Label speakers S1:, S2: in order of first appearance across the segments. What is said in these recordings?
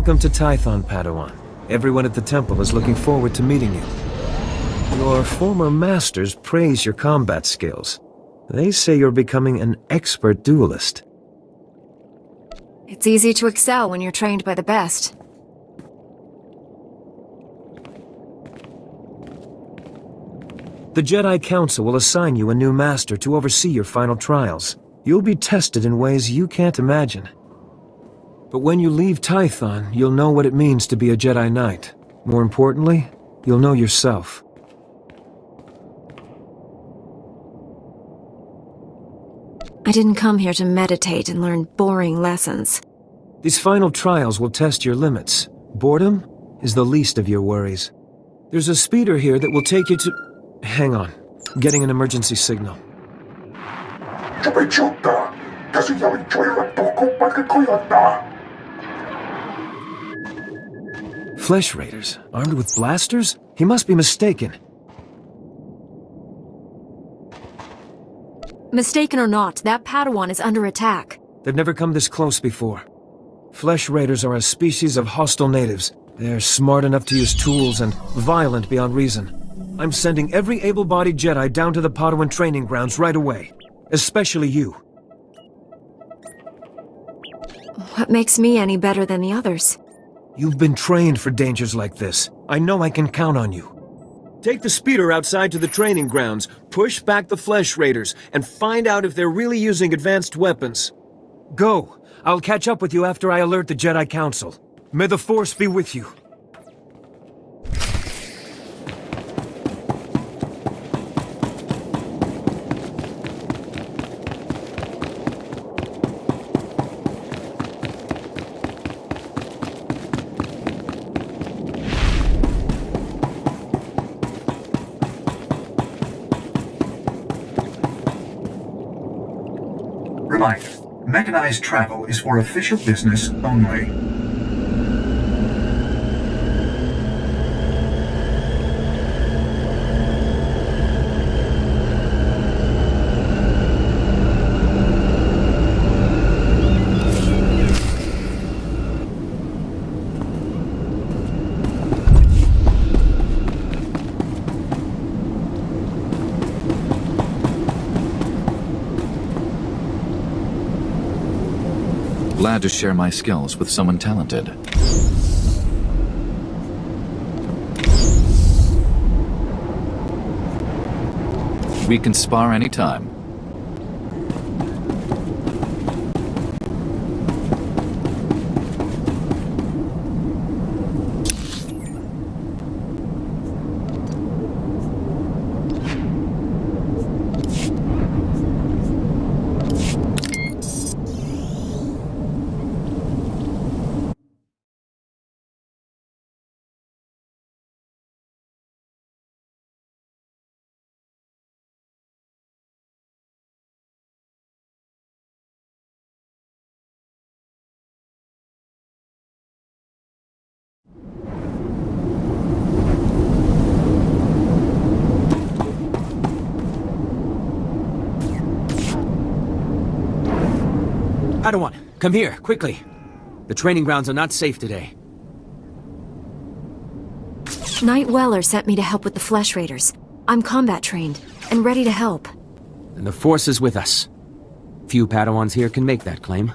S1: Welcome to Tython, Padawan. Everyone at the temple is looking forward to meeting you. Your former masters praise your combat skills. They say you're becoming an expert duelist.
S2: It's easy to excel when you're trained by the best.
S1: The Jedi Council will assign you a new master to oversee your final trials. You'll be tested in ways you can't imagine. But when you leave Tython, you'll know what it means to be a Jedi Knight. More importantly, you'll know yourself.
S2: I didn't come here to meditate and learn boring lessons.
S1: These final trials will test your limits. Boredom is the least of your worries. There's a speeder here that will take you to... Hang on. Getting an emergency signal. Flesh Raiders, armed with blasters? He must be mistaken.
S2: Mistaken or not, that Padawan is under attack.
S1: They've never come this close before. Flesh Raiders are a species of hostile natives. They're smart enough to use tools and violent beyond reason. I'm sending every able-bodied Jedi down to the Padawan training grounds right away. Especially you.
S2: What makes me any better than the others?
S1: You've been trained for dangers like this. I know I can count on you. Take the speeder outside to the training grounds, push back the Flesh Raiders, and find out if they're really using advanced weapons. Go! I'll catch up with you after I alert the Jedi Council. May the Force be with you.
S3: Reminder, mechanized travel is for official business only.
S4: Glad to share my skills with someone talented. We can spar anytime.
S5: Padawan, come here, quickly. The training grounds are not safe today.
S2: Knight Weller sent me to help with the Flesh Raiders. I'm combat trained, and ready to help.
S5: And the Force is with us. Few Padawans here can make that claim.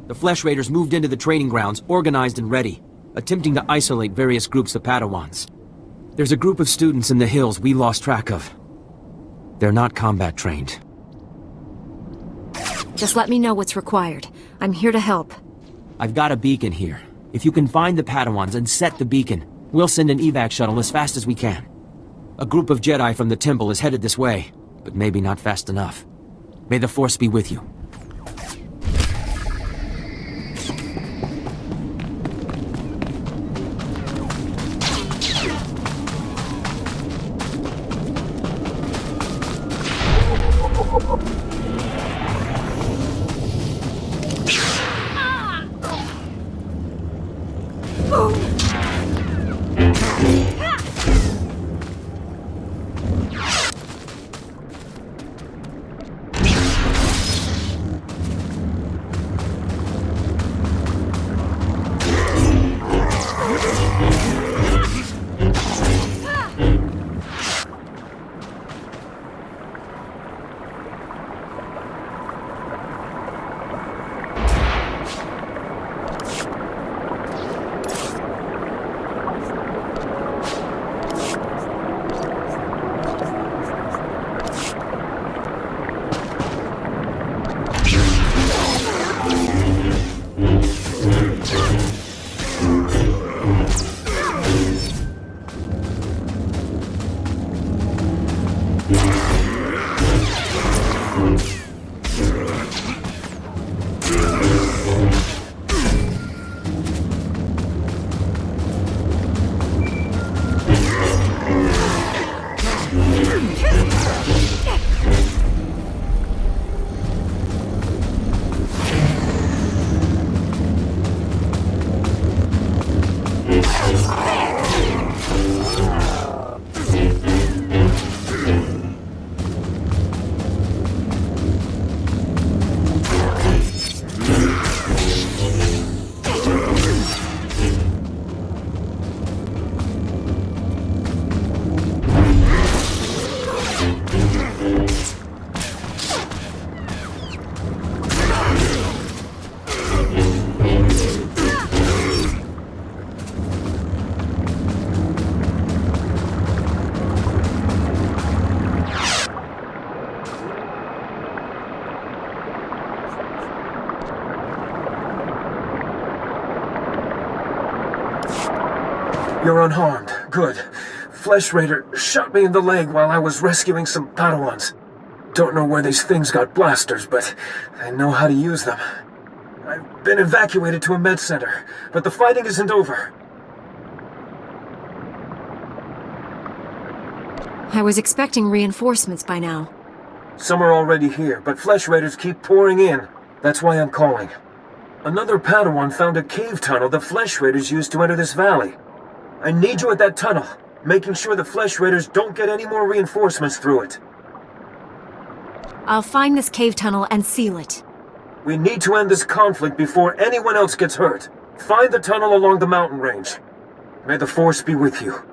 S5: The Flesh Raiders moved into the training grounds, organized and ready, attempting to isolate various groups of Padawans. There's a group of students in the hills we lost track of. They're not combat trained.
S2: Just let me know what's required. I'm here to help.
S5: I've got a beacon here. If you can find the Padawans and set the beacon, we'll send an evac shuttle as fast as we can. A group of Jedi from the temple is headed this way, but maybe not fast enough. May the Force be with you.
S1: You're unharmed. Good. Flesh Raider shot me in the leg while I was rescuing some Padawans. Don't know where these things got blasters, but I know how to use them. I've been evacuated to a med center, but the fighting isn't over.
S2: I was expecting reinforcements by now.
S1: Some are already here, but Flesh Raiders keep pouring in. That's why I'm calling. Another Padawan found a cave tunnel the Flesh Raiders used to enter this valley. I need you at that tunnel, making sure the Flesh Raiders don't get any more reinforcements through it.
S2: I'll find this cave tunnel and seal it.
S1: We need to end this conflict before anyone else gets hurt. Find the tunnel along the mountain range. May the Force be with you.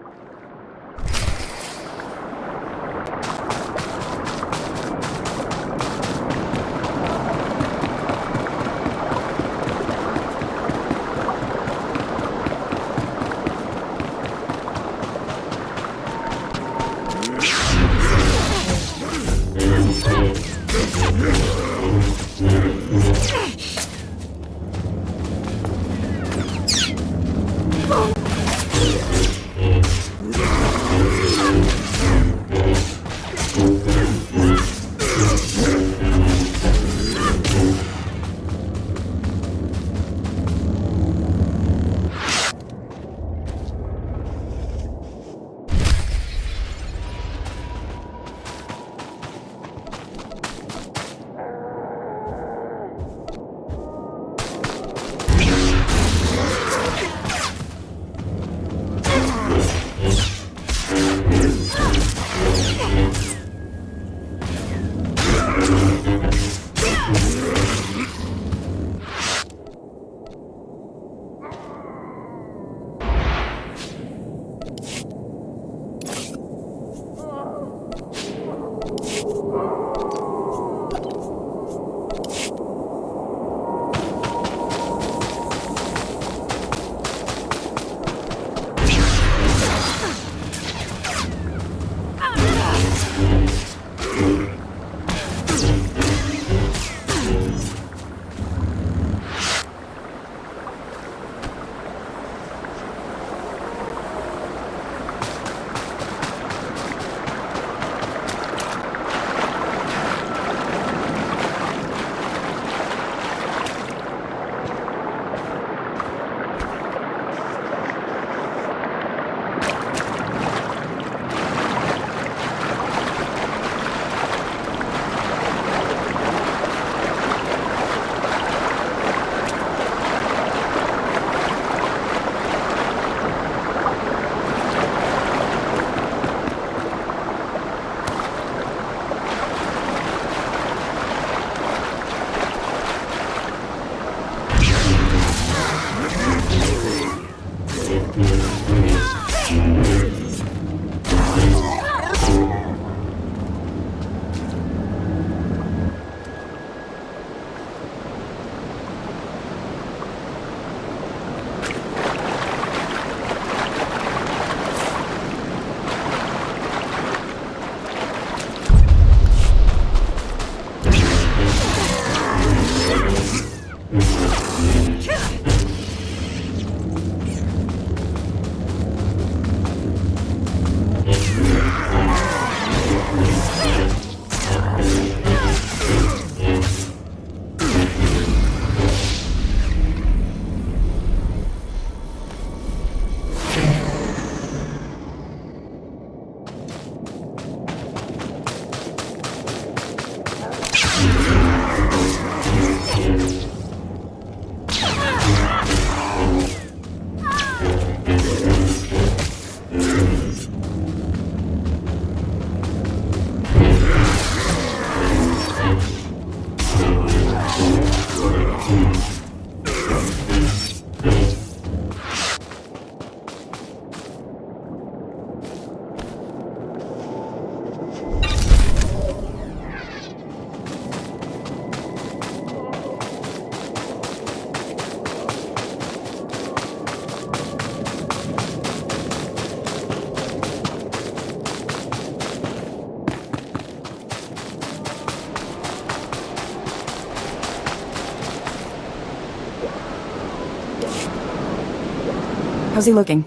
S6: How's he looking?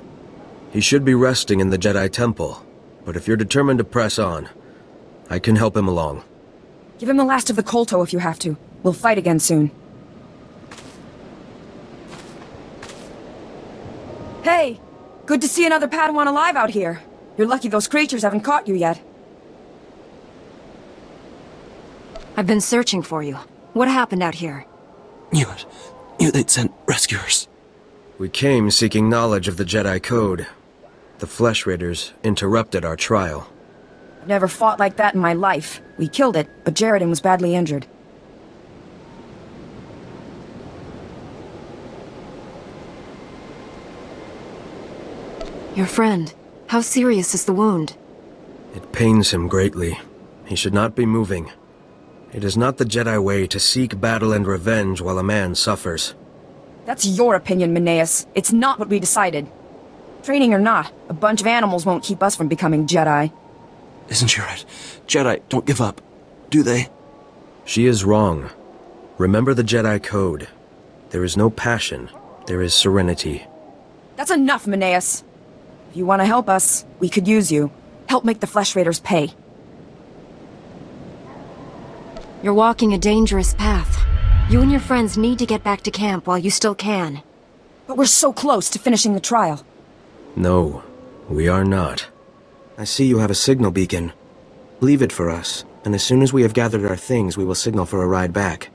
S1: He should be resting in the Jedi Temple, but if you're determined to press on, I can help him along.
S6: Give him the last of the Kolto if you have to. We'll fight again soon. Hey! Good to see another Padawan alive out here. You're lucky those creatures haven't caught you yet.
S2: I've been searching for you. What happened out here?
S7: Knew they'd sent rescuers.
S1: We came seeking knowledge of the Jedi Code. The Flesh Raiders interrupted our trial.
S6: I've never fought like that in my life. We killed it, but Jaredin was badly injured.
S2: Your friend. How serious is the wound?
S1: It pains him greatly. He should not be moving. It is not the Jedi way to seek battle and revenge while a man suffers.
S6: That's your opinion, Mineas. It's not what we decided. Training or not, a bunch of animals won't keep us from becoming Jedi.
S7: Isn't she right? Jedi don't give up, do they?
S1: She is wrong. Remember the Jedi Code. There is no passion. There is serenity.
S6: That's enough, Mineas. If you want to help us, we could use you. Help make the Flesh Raiders pay.
S2: You're walking a dangerous path. You and your friends need to get back to camp while you still can.
S6: But we're so close to finishing the trial.
S1: No, we are not. I see you have a signal beacon. Leave it for us, and as soon as we have gathered our things, we will signal for a ride back.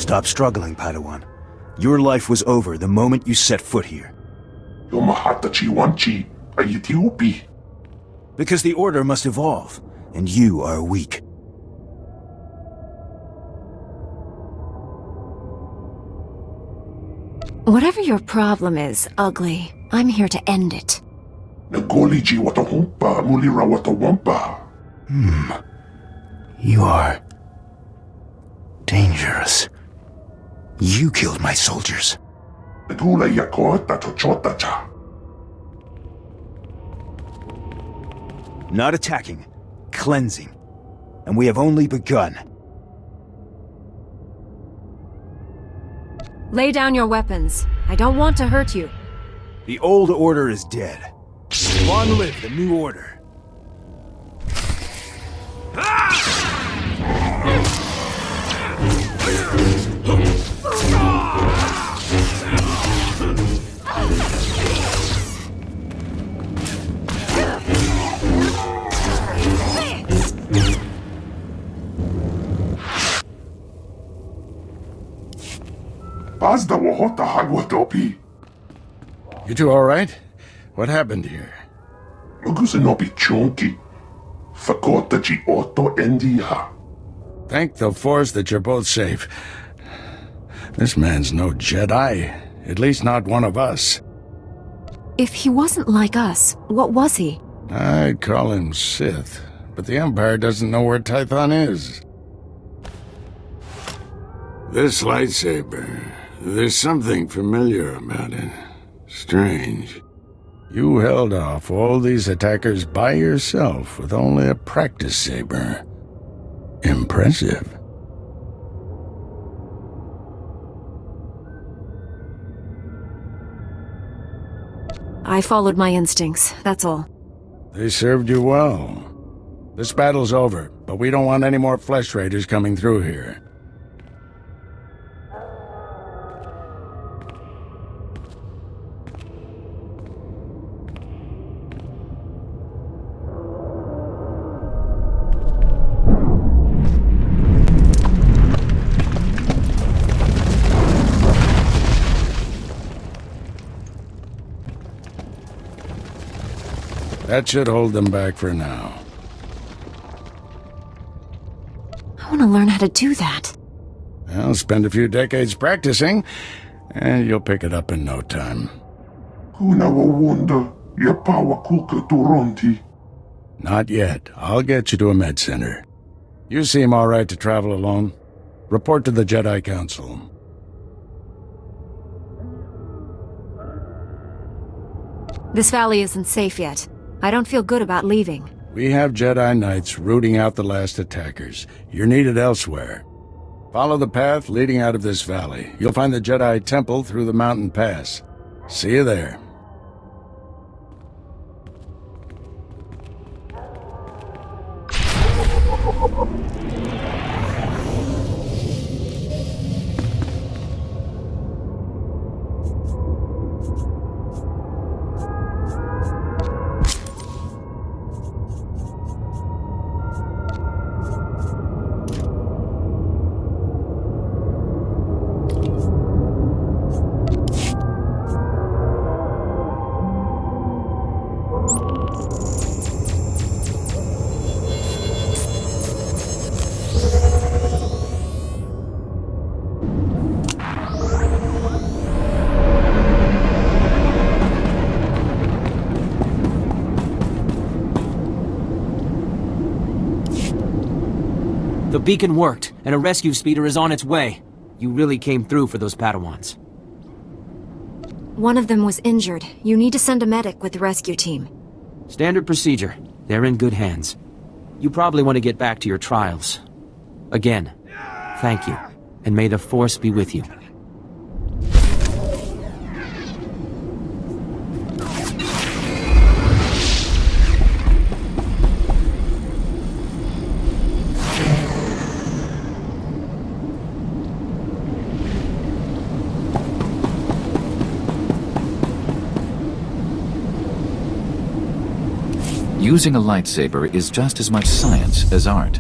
S8: Stop struggling, Padawan. Your life was over the moment you set foot here. Because the Order must evolve, and you are weak.
S2: Whatever your problem is, Ugly, I'm here to end it.
S8: You are... dangerous. You killed my soldiers. Not attacking, cleansing. And we have only begun.
S2: Lay down your weapons. I don't want to hurt you.
S8: The old order is dead. Long live the new order.
S9: You two all right? What happened here? Thank the Force that you're both safe. This man's no Jedi. At least not one of us.
S2: If he wasn't like us, what was he?
S9: I'd call him Sith, but the Empire doesn't know where Tython is. This lightsaber, there's something familiar about it. Strange. You held off all these attackers by yourself with only a practice saber. Impressive.
S2: I followed my instincts, that's all.
S9: They served you well. This battle's over, but we don't want any more flesh raiders coming through here. That should hold them back for now.
S2: I want to learn how to do that.
S9: Well, spend a few decades practicing, and you'll pick it up in no time. Not yet. I'll get you to a med center. You seem all right to travel alone. Report to the Jedi Council.
S2: This valley isn't safe yet. I don't feel good about leaving.
S9: We have Jedi Knights rooting out the last attackers. You're needed elsewhere. Follow the path leading out of this valley. You'll find the Jedi Temple through the mountain pass. See you there.
S5: The beacon worked, and a rescue speeder is on its way. You really came through for those Padawans.
S2: One of them was injured. You need to send a medic with the rescue team.
S5: Standard procedure. They're in good hands. You probably want to get back to your trials. Again, thank you, and may the Force be with you.
S4: Using a lightsaber is just as much science as art.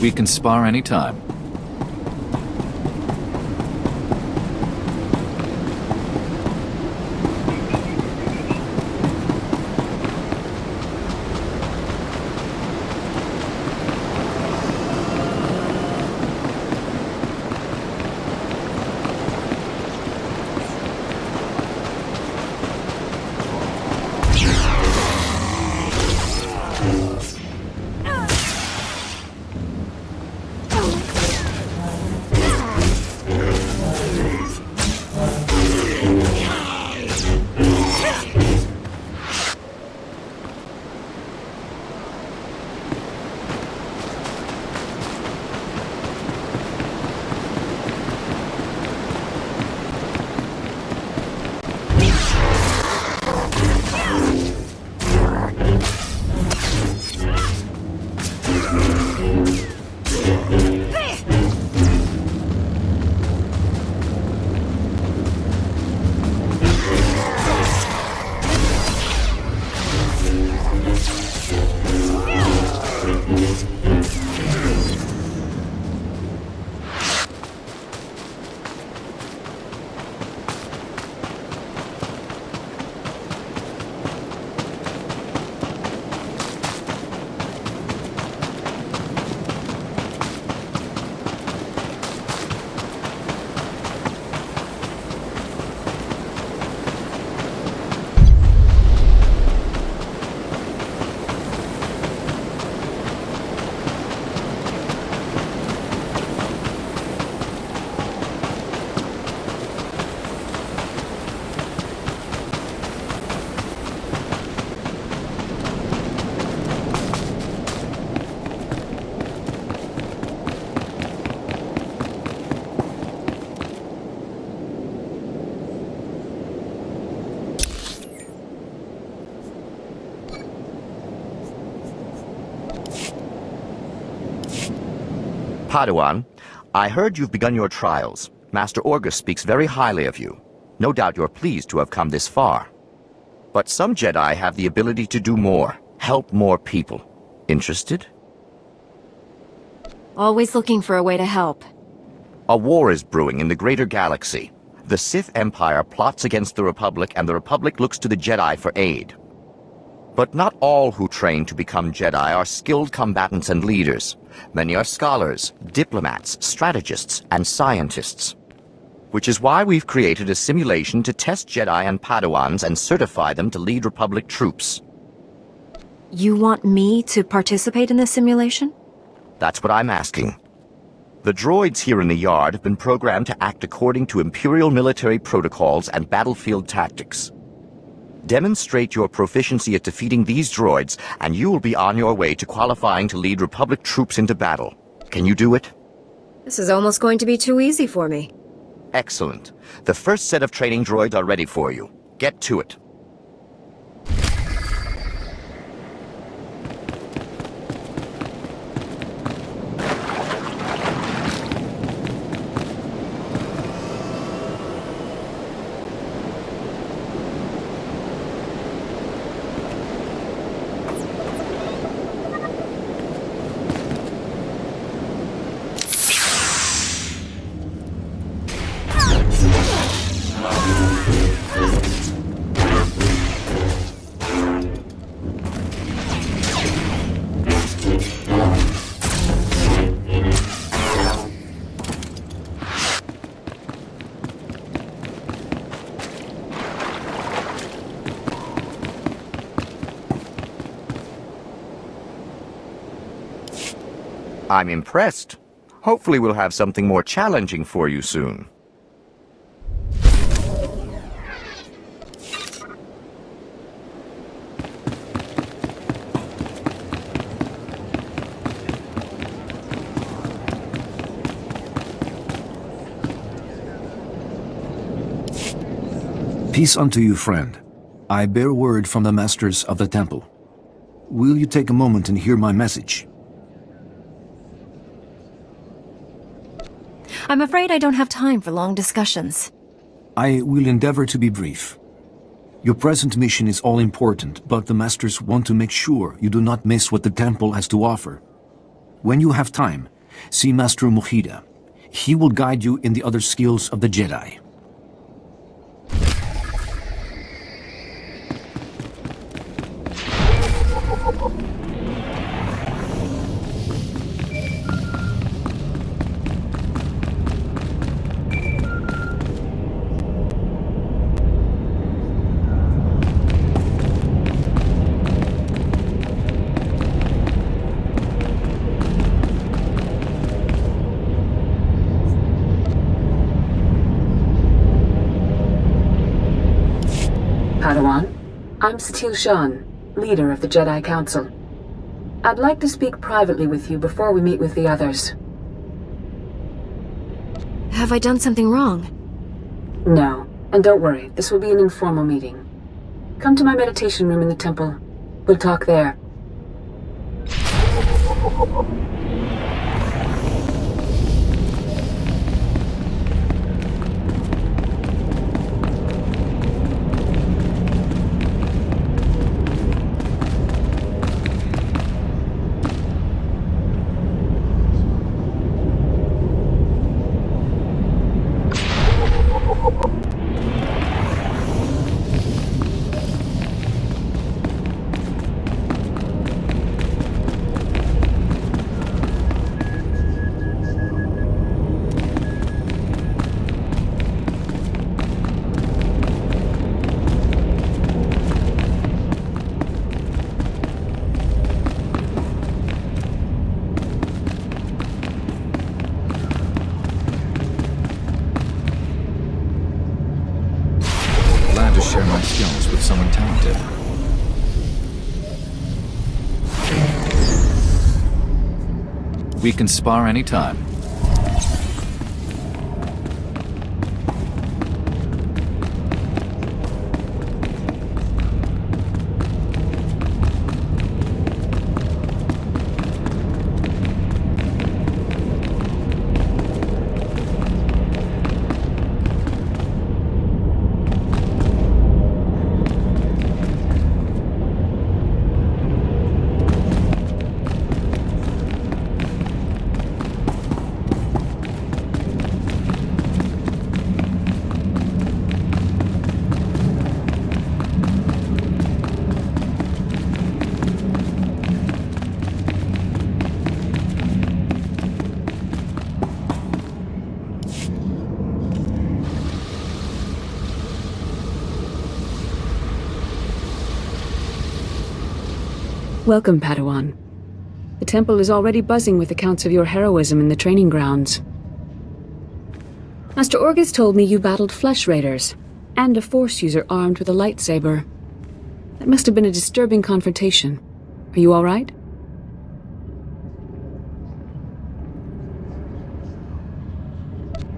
S4: We can spar anytime.
S10: Padawan, I heard you've begun your trials. Master Orgus speaks very highly of you. No doubt you're pleased to have come this far. But some Jedi have the ability to do more, help more people. Interested?
S2: Always looking for a way to help.
S10: A war is brewing in the greater galaxy. The Sith Empire plots against the Republic, and the Republic looks to the Jedi for aid. But not all who train to become Jedi are skilled combatants and leaders. Many are scholars, diplomats, strategists, and scientists. Which is why we've created a simulation to test Jedi and Padawans and certify them to lead Republic troops.
S2: You want me to participate in this simulation?
S10: That's what I'm asking. The droids here in the yard have been programmed to act according to Imperial military protocols and battlefield tactics. Demonstrate your proficiency at defeating these droids, and you will be on your way to qualifying to lead Republic troops into battle. Can you do it?
S2: This is almost going to be too easy for me.
S10: Excellent. The first set of training droids are ready for you. Get to it. I'm impressed. Hopefully we'll have something more challenging for you soon.
S11: Peace unto you, friend. I bear word from the masters of the temple. Will you take a moment and hear my message?
S2: I'm afraid I don't have time for long discussions.
S11: I will endeavor to be brief. Your present mission is all important, but the Masters want to make sure you do not miss what the temple has to offer. When you have time, see Master Mujida. He will guide you in the other skills of the Jedi.
S12: Padawan, I'm Satil Shan, leader of the Jedi Council. I'd like to speak privately with you before we meet with the others.
S2: Have I done something wrong?
S12: No, and don't worry, this will be an informal meeting. Come to my meditation room in the temple. We'll talk there.
S4: Share my skills with someone talented. We can spar anytime.
S12: Welcome, Padawan. The temple is already buzzing with accounts of your heroism in the training grounds. Master Orgus told me you battled flesh raiders, and a Force user armed with a lightsaber. That must have been a disturbing confrontation. Are you all right?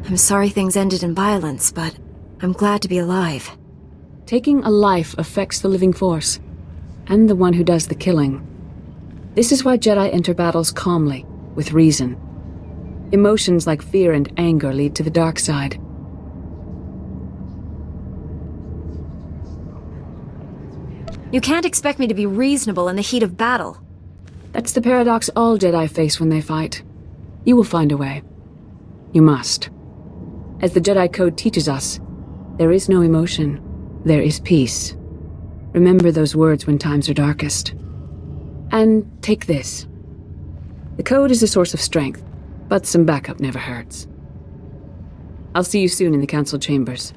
S2: I'm sorry things ended in violence, but I'm glad to be alive.
S12: Taking a life affects the living Force, and the one who does the killing. This is why Jedi enter battles calmly, with reason. Emotions like fear and anger lead to the dark side.
S2: You can't expect me to be reasonable in the heat of battle.
S12: That's the paradox all Jedi face when they fight. You will find a way. You must. As the Jedi Code teaches us, there is no emotion, there is peace. Remember those words when times are darkest. And take this. The Code is a source of strength, but some backup never hurts. I'll see you soon in the Council chambers.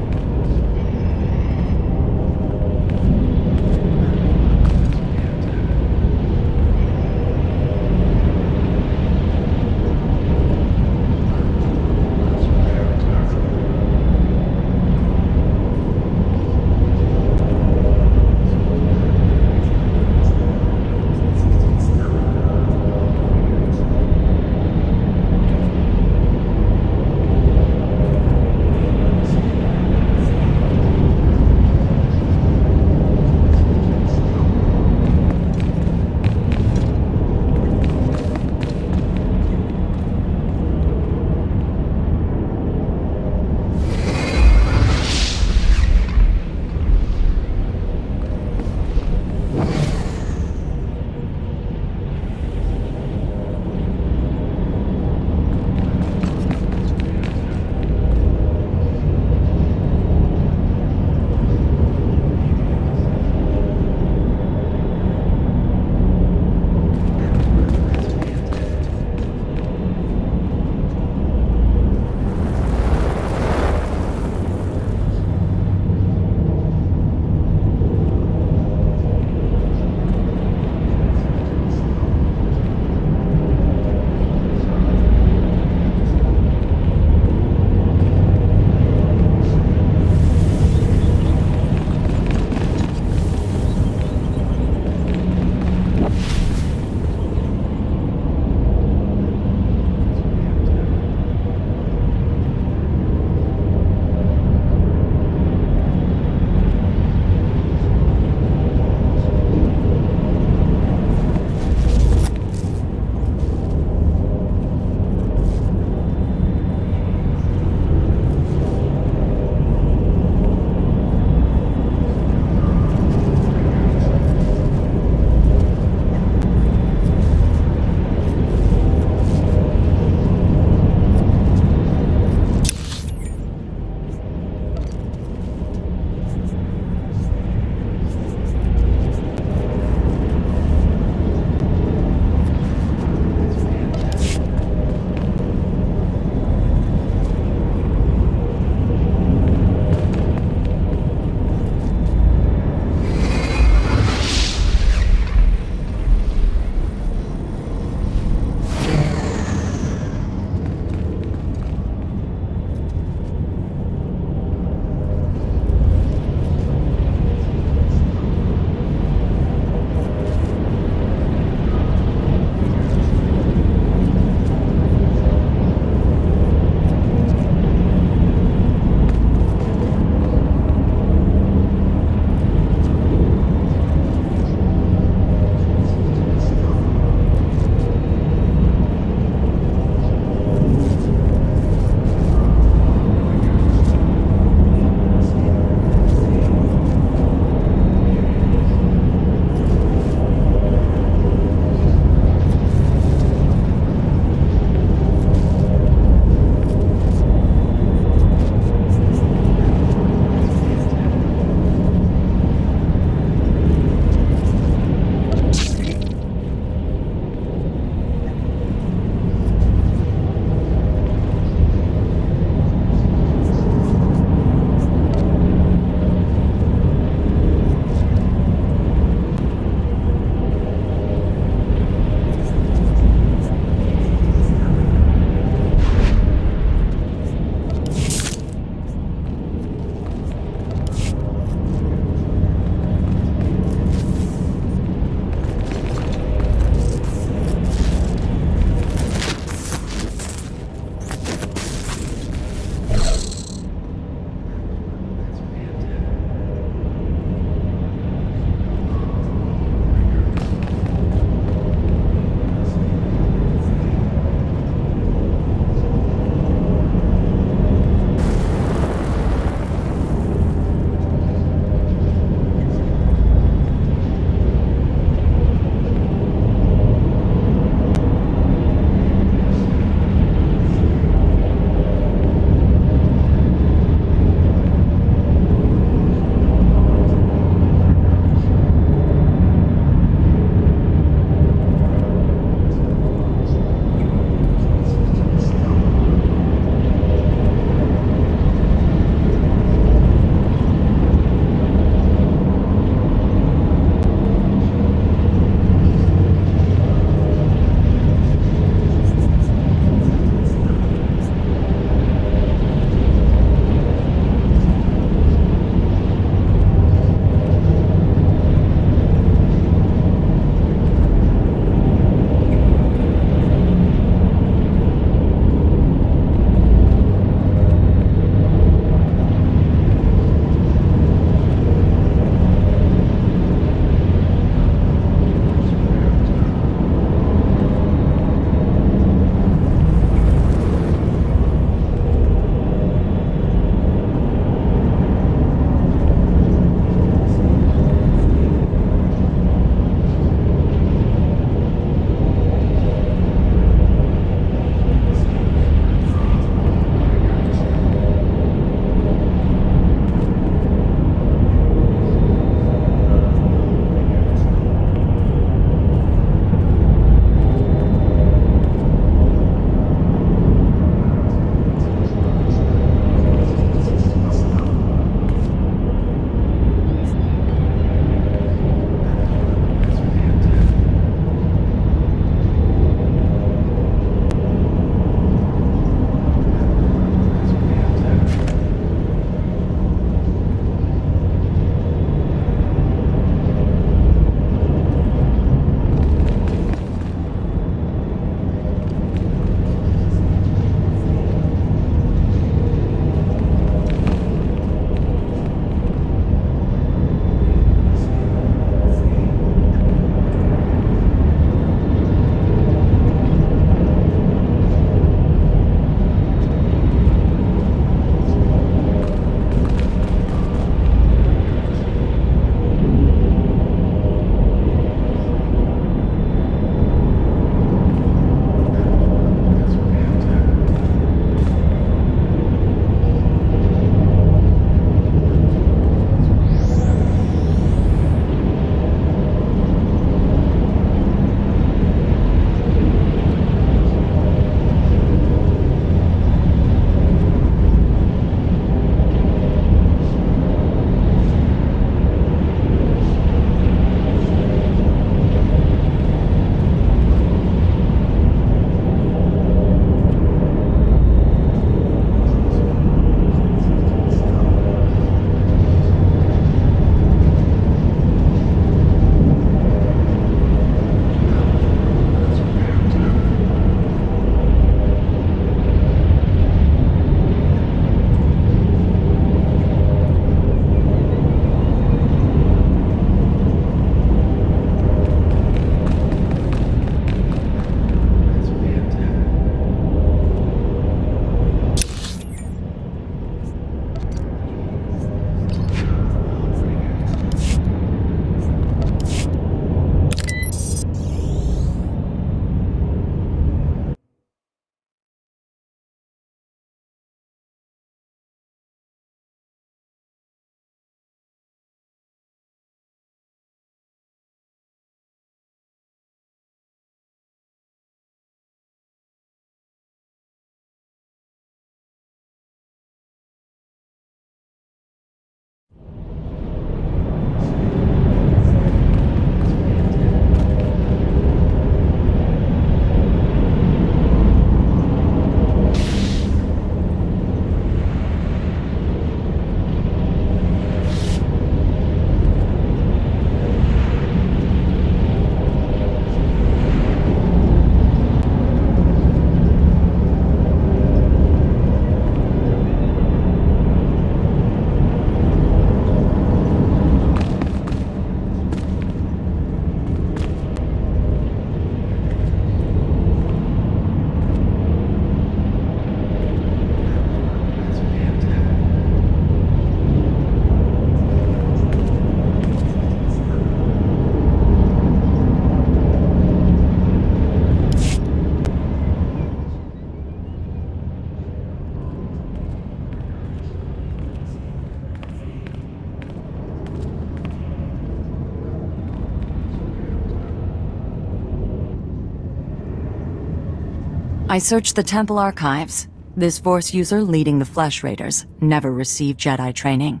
S13: I searched the temple archives. This Force user leading the Flesh Raiders never received Jedi training.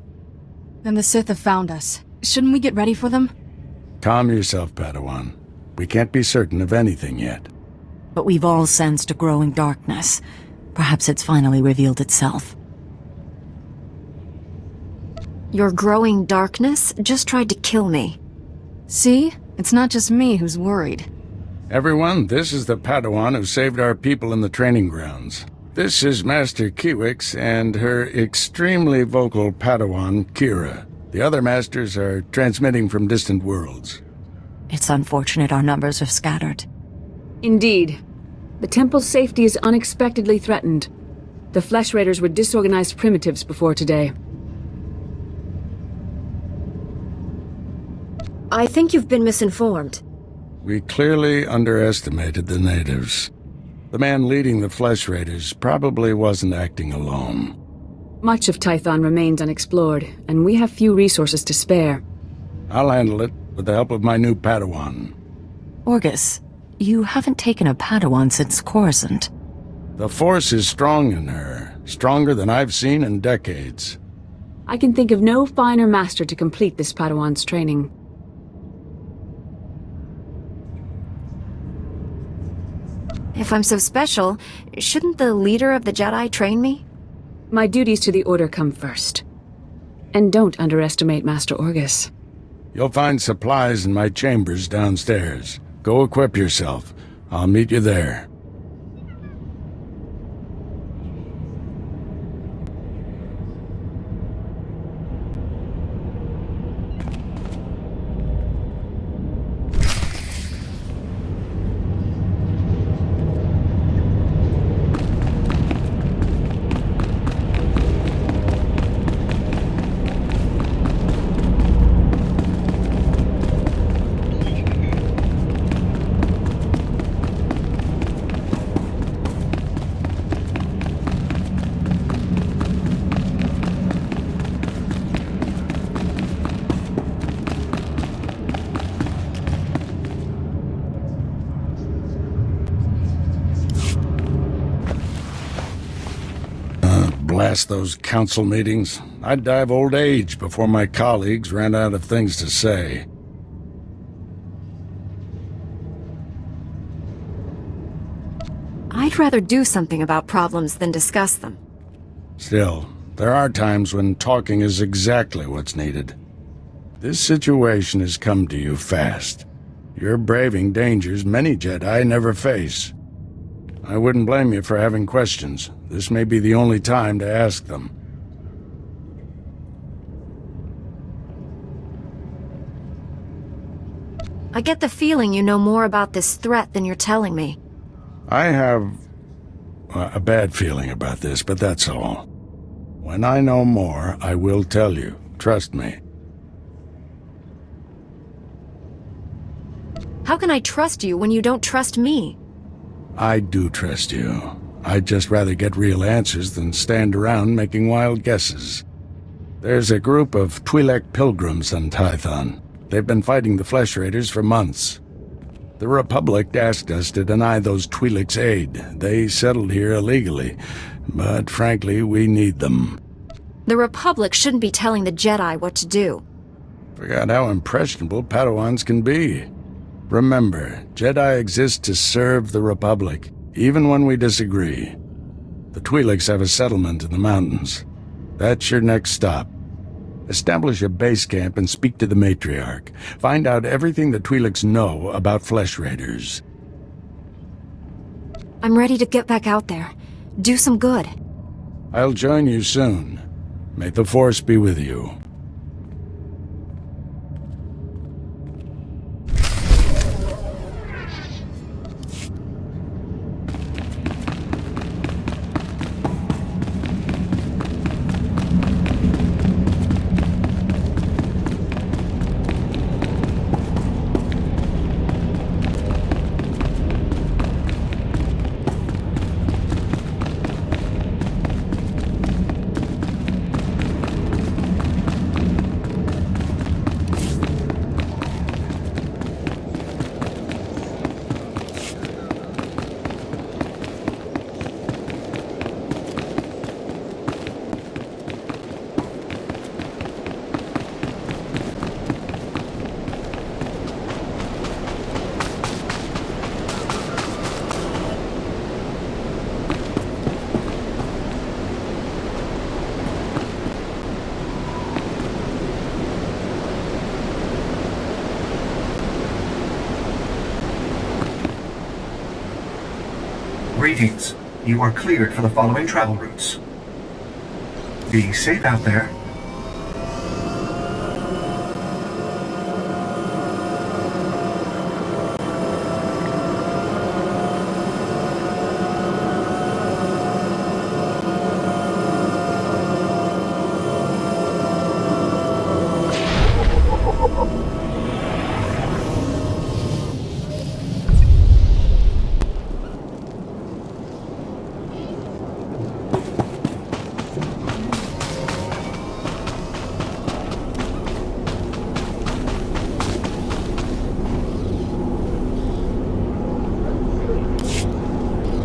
S14: Then the Sith have found us. Shouldn't we get ready for them?
S9: Calm yourself, Padawan. We can't be certain of anything yet.
S13: But we've all sensed a growing darkness. Perhaps it's finally revealed itself.
S2: Your growing darkness just tried to kill me.
S14: See? It's not just me who's worried.
S9: Everyone, this is the Padawan who saved our people in the training grounds. This is Master Kiwix and her extremely vocal Padawan, Kira. The other masters are transmitting from distant worlds.
S13: It's unfortunate our numbers are scattered.
S12: Indeed. The temple's safety is unexpectedly threatened. The Flesh Raiders were disorganized primitives before today.
S2: I think you've been misinformed.
S9: We clearly underestimated the natives. The man leading the Flesh Raiders probably wasn't acting alone.
S12: Much of Tython remains unexplored, and we have few resources to spare.
S9: I'll handle it with the help of my new Padawan.
S13: Orgus, you haven't taken a Padawan since Coruscant.
S9: The Force is strong in her, stronger than I've seen in decades.
S12: I can think of no finer master to complete this Padawan's training.
S2: If I'm so special, shouldn't the leader of the Jedi train me?
S12: My duties to the Order come first. And don't underestimate Master Orgus.
S9: You'll find supplies in my chambers downstairs. Go equip yourself. I'll meet you there. Blast those council meetings. I'd die of old age before my colleagues ran out of things to say.
S2: I'd rather do something about problems than discuss them.
S9: Still, there are times when talking is exactly what's needed. This situation has come to you fast. You're braving dangers many Jedi never face. I wouldn't blame you for having questions. This may be the only time to ask them.
S2: I get the feeling you know more about this threat than you're telling me.
S9: I have a bad feeling about this, but that's all. When I know more, I will tell you. Trust me.
S2: How can I trust you when you don't trust me?
S9: I do trust you. I'd just rather get real answers than stand around making wild guesses. There's a group of Twi'lek pilgrims on Tython. They've been fighting the Flesh Raiders for months. The Republic asked us to deny those Twi'lek's aid. They settled here illegally, but frankly, we need them.
S2: The Republic shouldn't be telling the Jedi what to do.
S9: Forgot how impressionable Padawans can be. Remember, Jedi exist to serve the Republic, even when we disagree. The Twi'leks have a settlement in the mountains. That's your next stop. Establish a base camp and speak to the Matriarch. Find out everything the Twi'leks know about Flesh Raiders.
S2: I'm ready to get back out there. Do some good.
S9: I'll join you soon. May the Force be with you.
S3: Greetings. You are cleared for the following travel routes. Be safe out there.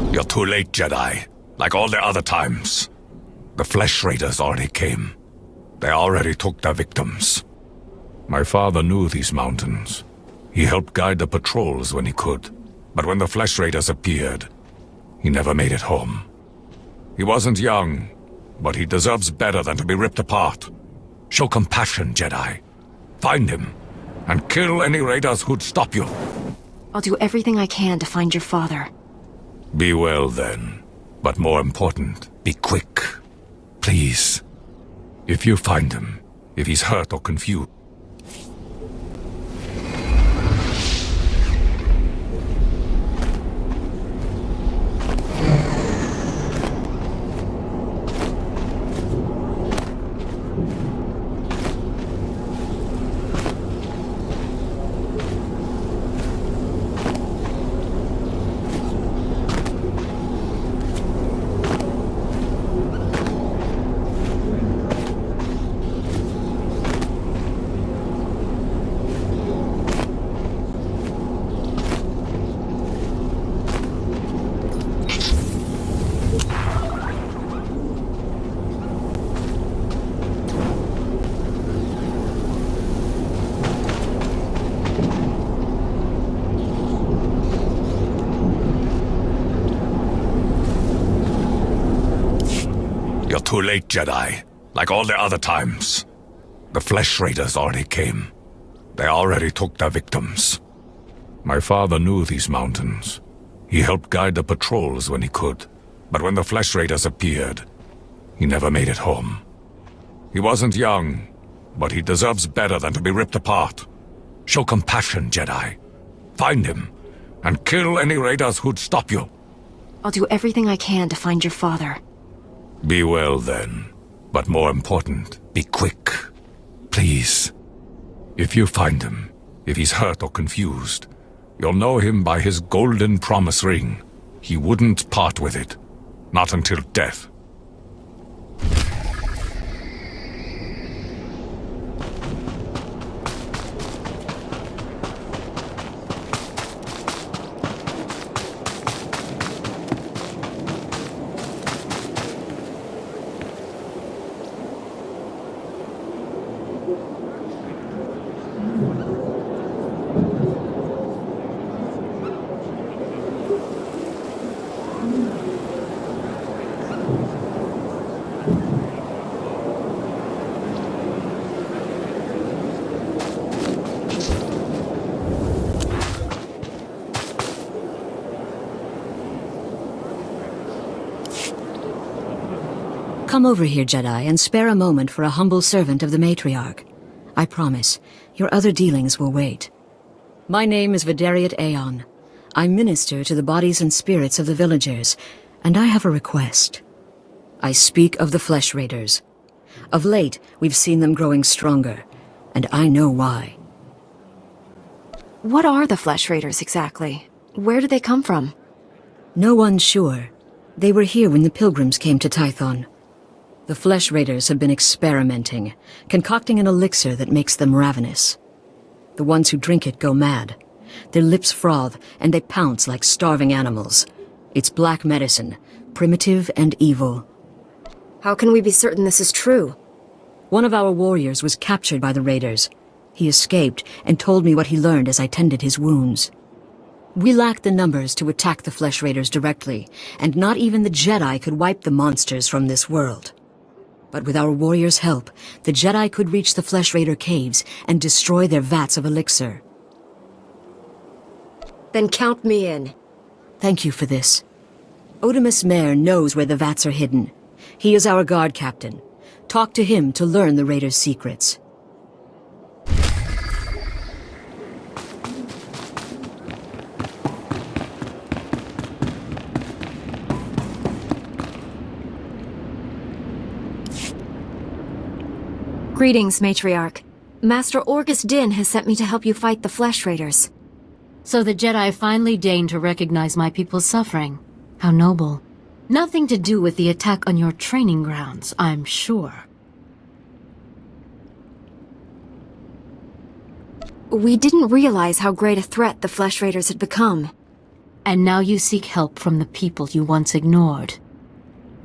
S15: You're too late, Jedi. Like all the other times. The Flesh Raiders already came. They already took their victims. My father knew these mountains. He helped guide the patrols when he could. But when the Flesh Raiders appeared, he never made it home. He wasn't young, but he deserves better than to be ripped apart. Show compassion, Jedi. Find him, and kill any raiders who'd stop you.
S2: I'll do everything I can to find your father.
S15: Be well, then. But more important, be quick. Please. If you find him, if he's hurt or confused, You're too late, Jedi. Like all the other times. The Flesh Raiders already came. They already took their victims. My father knew these mountains. He helped guide the patrols when he could. But when the Flesh Raiders appeared, he never made it home. He wasn't young, but he deserves better than to be ripped apart. Show compassion, Jedi. Find him, and kill any raiders who'd stop you.
S2: I'll do everything I can to find your father.
S15: Be well, then. But more important, be quick. Please. If you find him, if he's hurt or confused, you'll know him by his golden promise ring. He wouldn't part with it. Not until death.
S16: Come over here, Jedi, and spare a moment for a humble servant of the Matriarch. I promise, your other dealings will wait. My name is Vidariat Aeon. I minister to the bodies and spirits of the villagers, and I have a request. I speak of the Flesh Raiders. Of late, we've seen them growing stronger, and I know why.
S2: What are the Flesh Raiders exactly? Where did they come from?
S16: No one's sure. They were here when the pilgrims came to Tython. The Flesh Raiders have been experimenting, concocting an elixir that makes them ravenous. The ones who drink it go mad. Their lips froth, and they pounce like starving animals. It's black medicine, primitive and evil.
S2: How can we be certain this is true?
S16: One of our warriors was captured by the Raiders. He escaped and told me what he learned as I tended his wounds. We lacked the numbers to attack the Flesh Raiders directly, and not even the Jedi could wipe the monsters from this world. But with our warriors' help, the Jedi could reach the Flesh Raider caves and destroy their vats of elixir.
S2: Then count me in.
S16: Thank you for this. Otimus Mare knows where the vats are hidden. He is our guard captain. Talk to him to learn the Raiders' secrets.
S2: Greetings, Matriarch. Master Orgus Din has sent me to help you fight the Flesh Raiders.
S17: So the Jedi finally deigned to recognize my people's suffering. How noble. Nothing to do with the attack on your training grounds, I'm sure.
S2: We didn't realize how great a threat the Flesh Raiders had become.
S17: And now you seek help from the people you once ignored.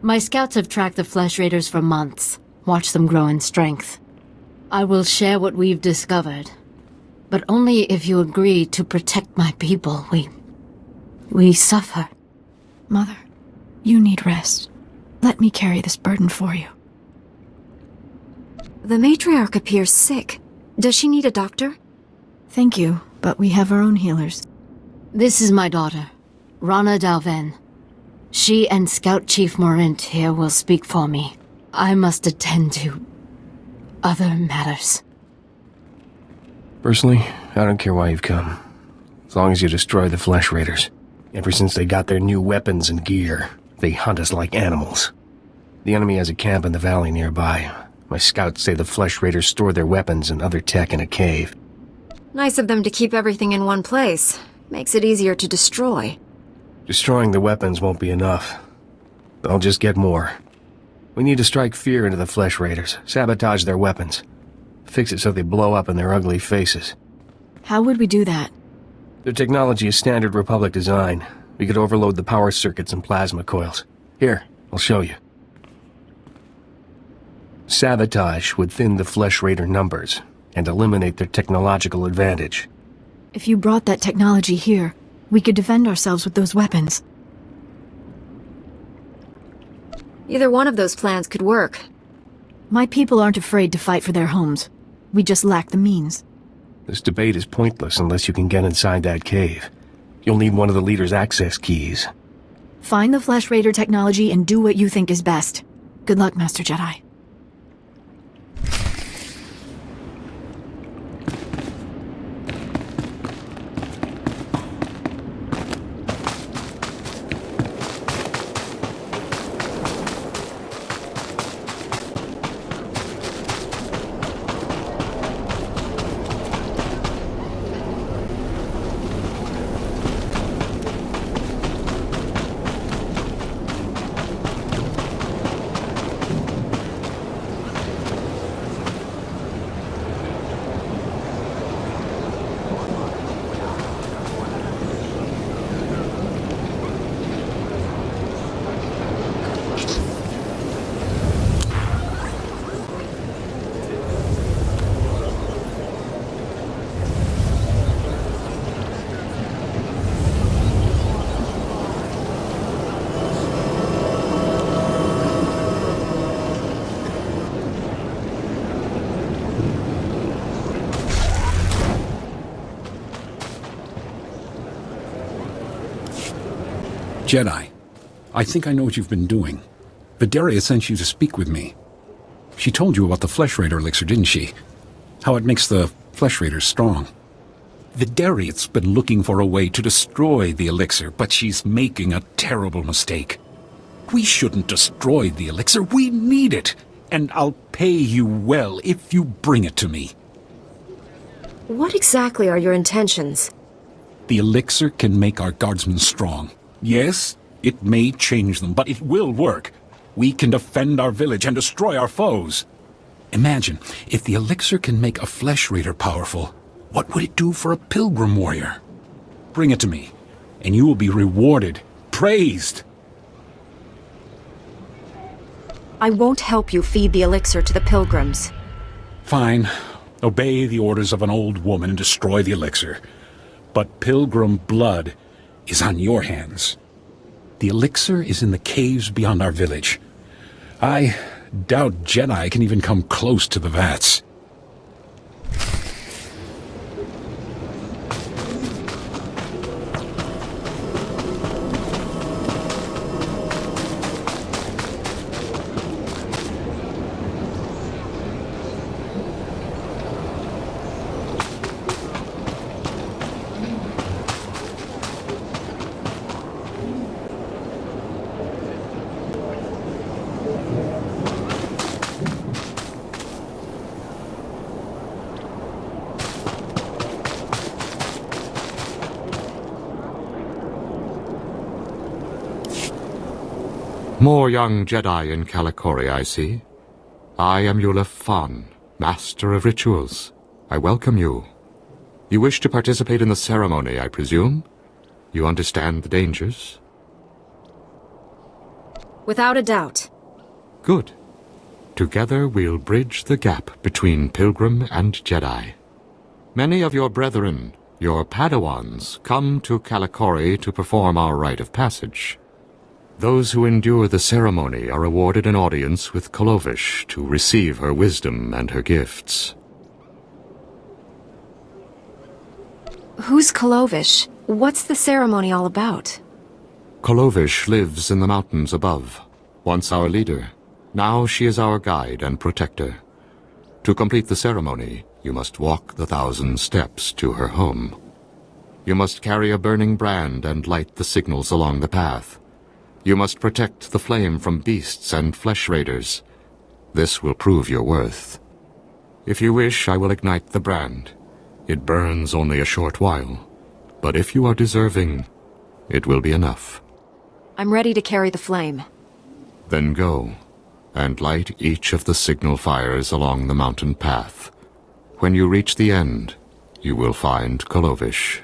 S17: My scouts have tracked the Flesh Raiders for months, watched them grow in strength. I will share what we've discovered, but only if you agree to protect my people. We suffer.
S14: Mother, you need rest. Let me carry this burden for you.
S2: The Matriarch appears sick. Does she need a doctor?
S14: Thank you, but we have our own healers.
S17: This is my daughter, Rana Dalven. She and Scout Chief Morint here will speak for me. I must attend to other matters.
S8: Personally, I don't care why you've come. As long as you destroy the Flesh Raiders. Ever since they got their new weapons and gear, they hunt us like animals. The enemy has a camp in the valley nearby. My scouts say the Flesh Raiders store their weapons and other tech in a cave.
S2: Nice of them to keep everything in one place. Makes it easier to destroy.
S8: Destroying the weapons won't be enough. They'll just get more. We need to strike fear into the Flesh Raiders, sabotage their weapons. Fix it so they blow up in their ugly faces.
S14: How would we do that?
S8: Their technology is standard Republic design. We could overload the power circuits and plasma coils. Here, I'll show you. Sabotage would thin the Flesh Raider numbers and eliminate their technological advantage.
S14: If you brought that technology here, we could defend ourselves with those weapons.
S2: Either one of those plans could work.
S14: My people aren't afraid to fight for their homes. We just lack the means.
S8: This debate is pointless unless you can get inside that cave. You'll need one of the leader's access keys.
S14: Find the Flesh Raider technology and do what you think is best. Good luck, Master Jedi.
S18: Jedi, I think I know what you've been doing. Vadaria sent you to speak with me. She told you about the Flesh Raider elixir, didn't she? How it makes the Flesh Raiders strong. Vidaria's been looking for a way to destroy the elixir, but she's making a terrible mistake. We shouldn't destroy the elixir, we need it! And I'll pay you well if you bring it to me.
S2: What exactly are your intentions?
S18: The elixir can make our guardsmen strong. Yes, it may change them, but it will work. We can defend our village and destroy our foes. Imagine, if the elixir can make a Flesh Raider powerful, what would it do for a pilgrim warrior? Bring it to me, and you will be rewarded, praised.
S2: I won't help you feed the elixir to the pilgrims.
S18: Fine. Obey the orders of an old woman and destroy the elixir. But pilgrim blood is on your hands. The elixir is in the caves beyond our village. I doubt Jedi can even come close to the vats.
S19: More young Jedi in Kalikori, I see. I am Yulef Fan, Master of Rituals. I welcome you. You wish to participate in the ceremony, I presume? You understand the dangers?
S2: Without a doubt.
S19: Good. Together we'll bridge the gap between Pilgrim and Jedi. Many of your brethren, your Padawans, come to Kalikori to perform our rite of passage. Those who endure the ceremony are awarded an audience with Kolovish to receive her wisdom and her gifts.
S2: Who's Kolovish? What's the ceremony all about?
S19: Kolovish lives in the mountains above. Once our leader, now she is our guide and protector. To complete the ceremony, you must walk the 1,000 steps to her home. You must carry a burning brand and light the signals along the path. You must protect the flame from beasts and flesh raiders. This will prove your worth. If you wish, I will ignite the brand. It burns only a short while, but if you are deserving, it will be enough.
S2: I'm ready to carry the flame.
S19: Then go, and light each of the signal fires along the mountain path. When you reach the end, you will find Kolovish.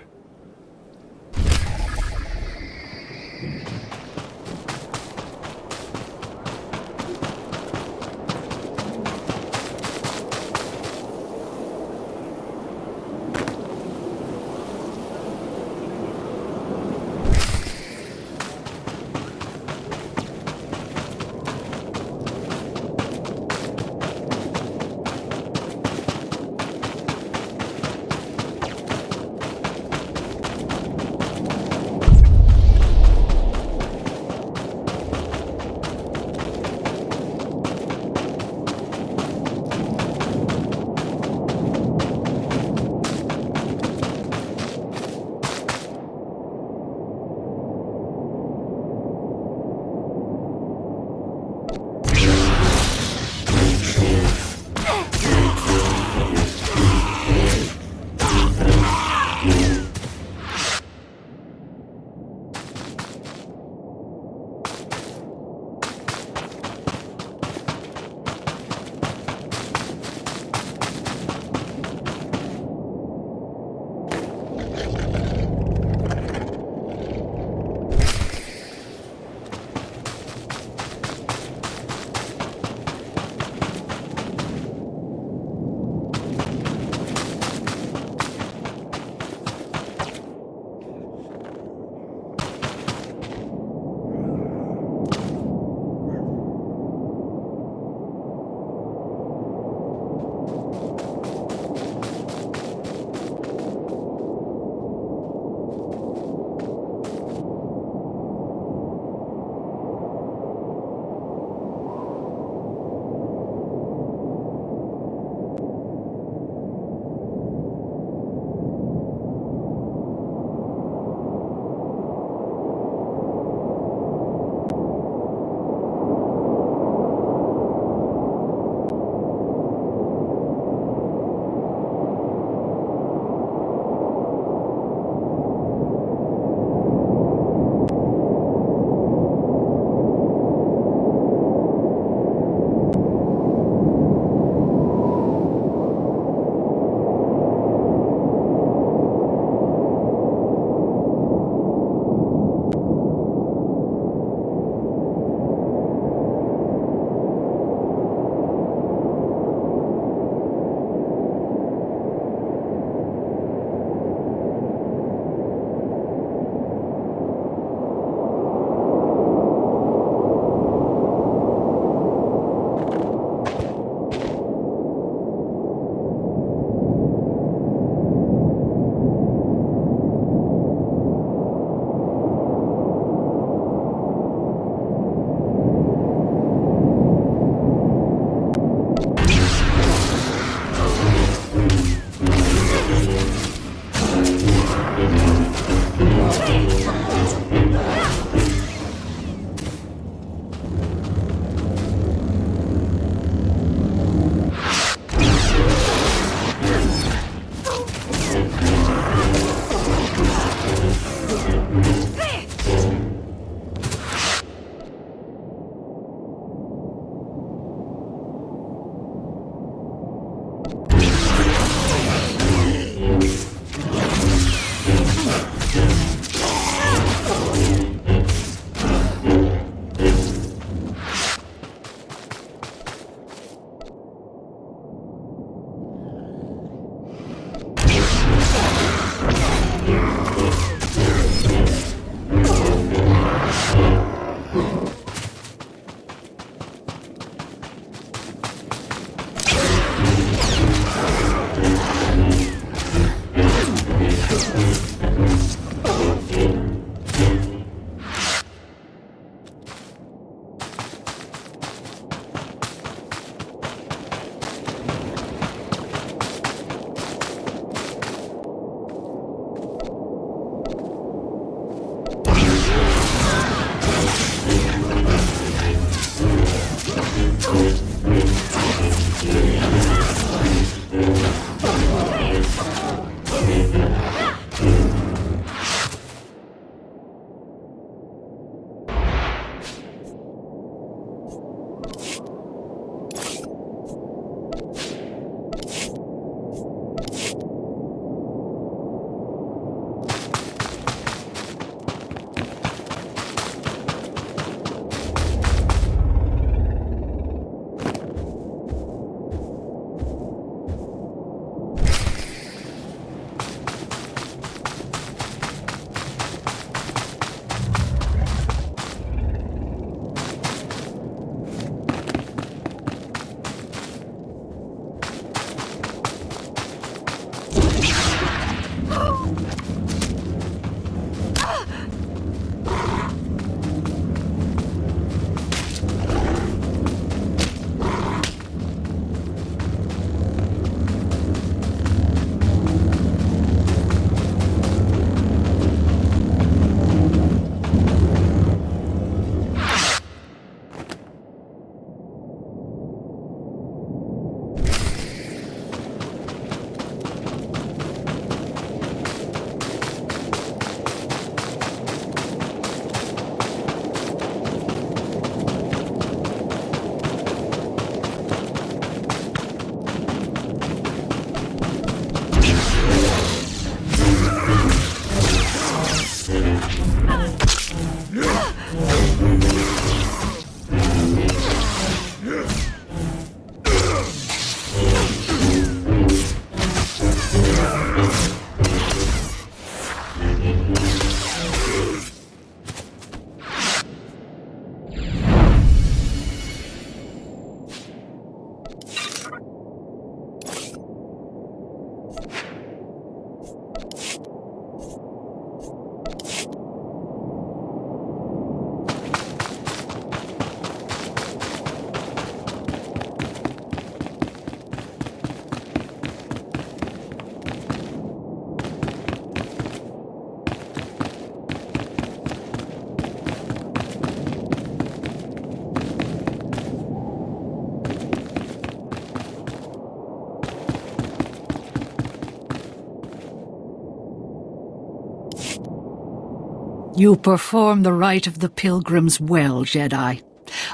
S20: You perform the rite of the pilgrims well, Jedi.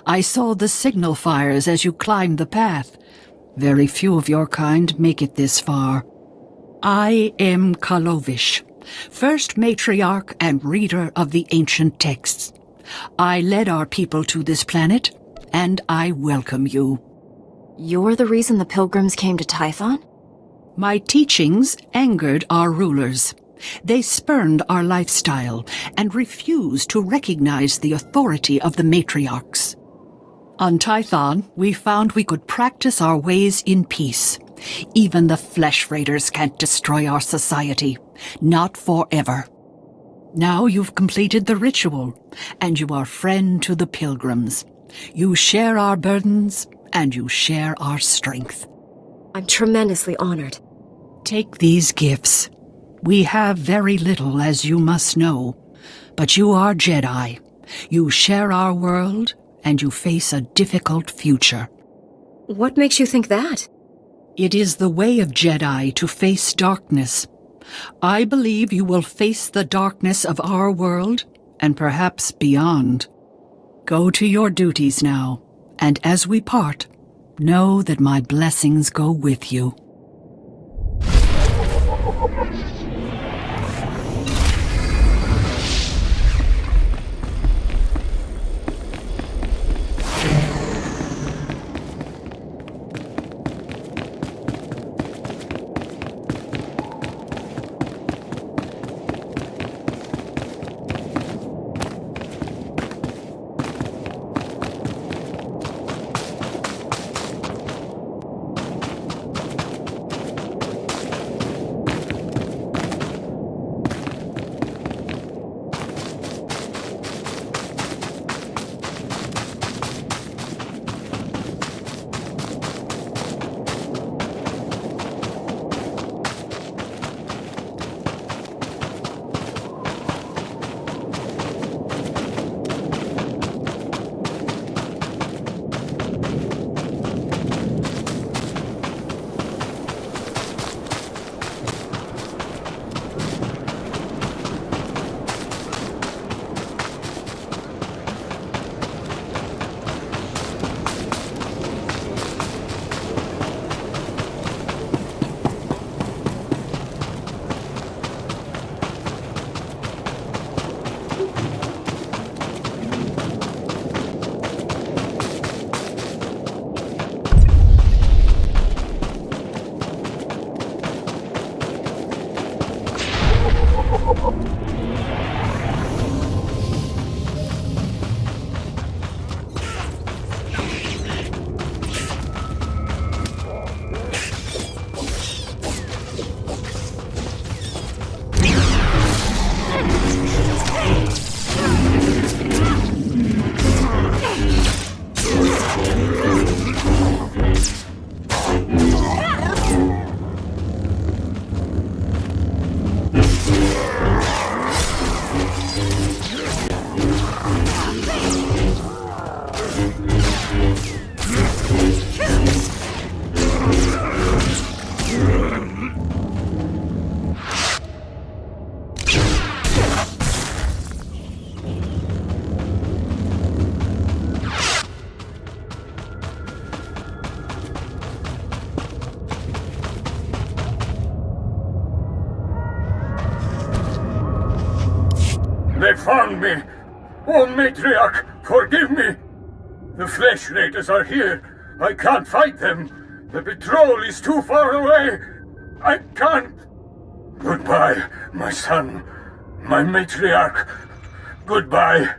S20: I saw the signal fires as you climbed the path. Very few of your kind make it this far. I am Kalovish, first matriarch and reader of the ancient texts. I led our people to this planet, and I welcome you.
S2: You're the reason the pilgrims came to Tython?
S20: My teachings angered our rulers. They spurned our lifestyle and refused to recognize the authority of the matriarchs. On Tython, we found we could practice our ways in peace. Even the flesh raiders can't destroy our society. Not forever. Now you've completed the ritual, and you are friend to the pilgrims. You share our burdens, and you share our strength.
S2: I'm tremendously honored.
S20: Take these gifts. We have very little, as you must know, but you are Jedi. You share our world, and you face a difficult future.
S2: What makes you think that?
S20: It is the way of Jedi to face darkness. I believe you will face the darkness of our world, and perhaps beyond. Go to your duties now, and as we part, know that my blessings go with you.
S21: They found me! Oh, Matriarch, forgive me! The Flesh Raiders are here. I can't fight them. The patrol is too far away. I can't. Goodbye, my son. My Matriarch. Goodbye.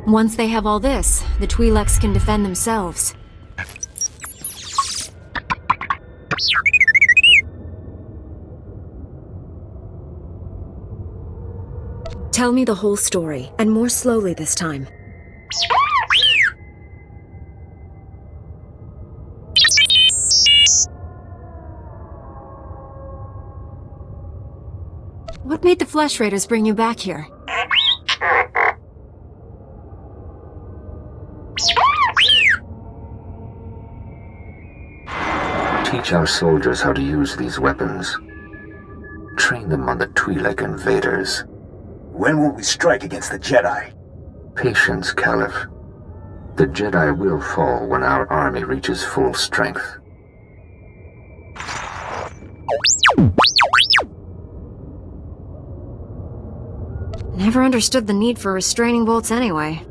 S2: Once they have all this, the Twi'leks can defend themselves. Tell me the whole story, and more slowly this time. What made the Flesh Raiders bring you back here?
S7: Teach our soldiers how to use these weapons. Train them on the Twi'lek invaders.
S22: When will we strike against the Jedi?
S7: Patience, Caliph. The Jedi will fall when our army reaches full strength.
S2: Never understood the need for restraining bolts anyway.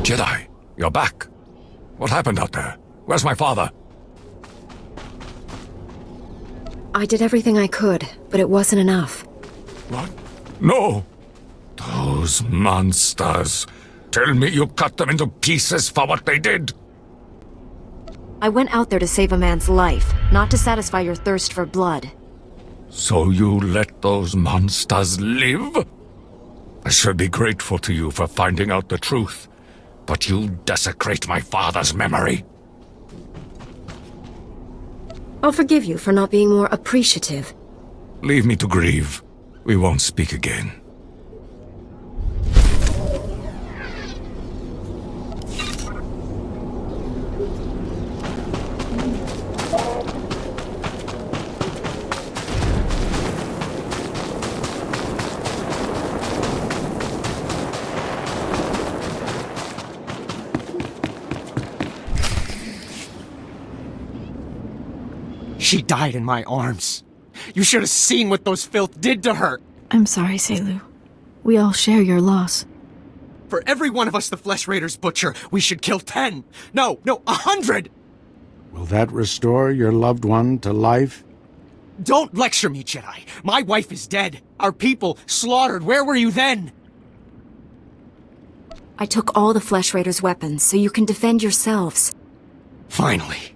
S15: Jedi, you're back. What happened out there? Where's my father?
S2: I did everything I could, but it wasn't enough.
S15: What? No! Those monsters. Tell me you cut them into pieces for what they did.
S2: I went out there to save a man's life, not to satisfy your thirst for blood.
S15: So you let those monsters live? I should be grateful to you for finding out the truth, but you desecrate my father's memory.
S2: I'll forgive you for not being more appreciative.
S15: Leave me to grieve. We won't speak again.
S5: She died in my arms. You should have seen what those filth did to her.
S14: I'm sorry, Selu. We all share your loss.
S5: For every one of us the Flesh Raiders butcher, we should kill 10. No, 100!
S9: Will that restore your loved one to life?
S5: Don't lecture me, Jedi. My wife is dead. Our people slaughtered. Where were you then?
S2: I took all the Flesh Raiders' weapons, so you can defend yourselves.
S5: Finally.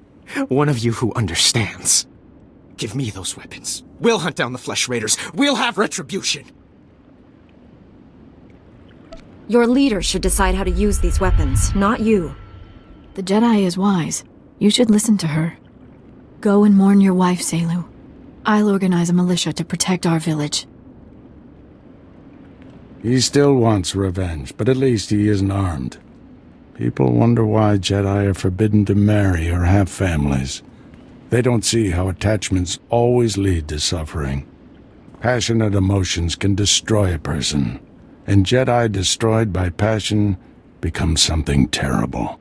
S5: One of you who understands. Give me those weapons. We'll hunt down the Flesh Raiders. We'll have retribution.
S2: Your leader should decide how to use these weapons, not you.
S14: The Jedi is wise. You should listen to her. Go and mourn your wife, Selu. I'll organize a militia to protect our village.
S9: He still wants revenge, but at least he isn't armed. People wonder why Jedi are forbidden to marry or have families. They don't see how attachments always lead to suffering. Passionate emotions can destroy a person, and Jedi destroyed by passion become something terrible.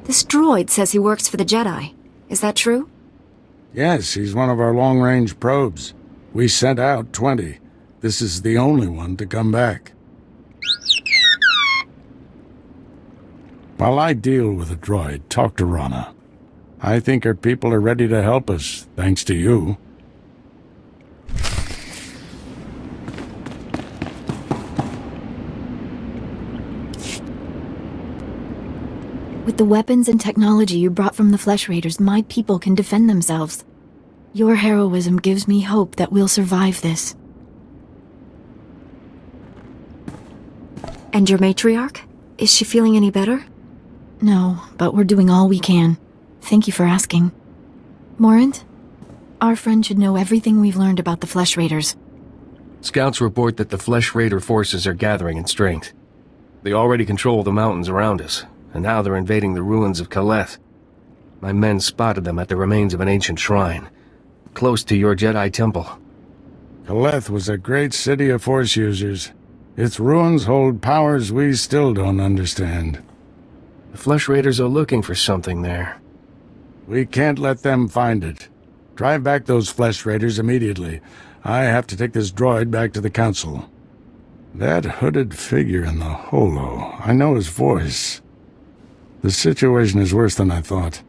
S2: This droid says he works for the Jedi. Is that true?
S9: Yes, he's one of our long-range probes. We sent out 20. This is the only one to come back. While I deal with the droid, talk to Rana. I think her people are ready to help us, thanks to you.
S14: With the weapons and technology you brought from the Flesh Raiders, my people can defend themselves. Your heroism gives me hope that we'll survive this.
S2: And your matriarch? Is she feeling any better?
S14: No, but we're doing all we can. Thank you for asking. Morant? Our friend should know everything we've learned about the Flesh Raiders.
S8: Scouts report that the Flesh Raider forces are gathering in strength. They already control the mountains around us, and now they're invading the ruins of Kaleth. My men spotted them at the remains of an ancient shrine, close to your Jedi temple.
S9: Kaleth was a great city of Force users. Its ruins hold powers we still don't understand.
S8: The Flesh Raiders are looking for something there.
S9: We can't let them find it. Drive back those Flesh Raiders immediately. I have to take this droid back to the Council. That hooded figure in the holo, I know his voice. The situation is worse than I thought.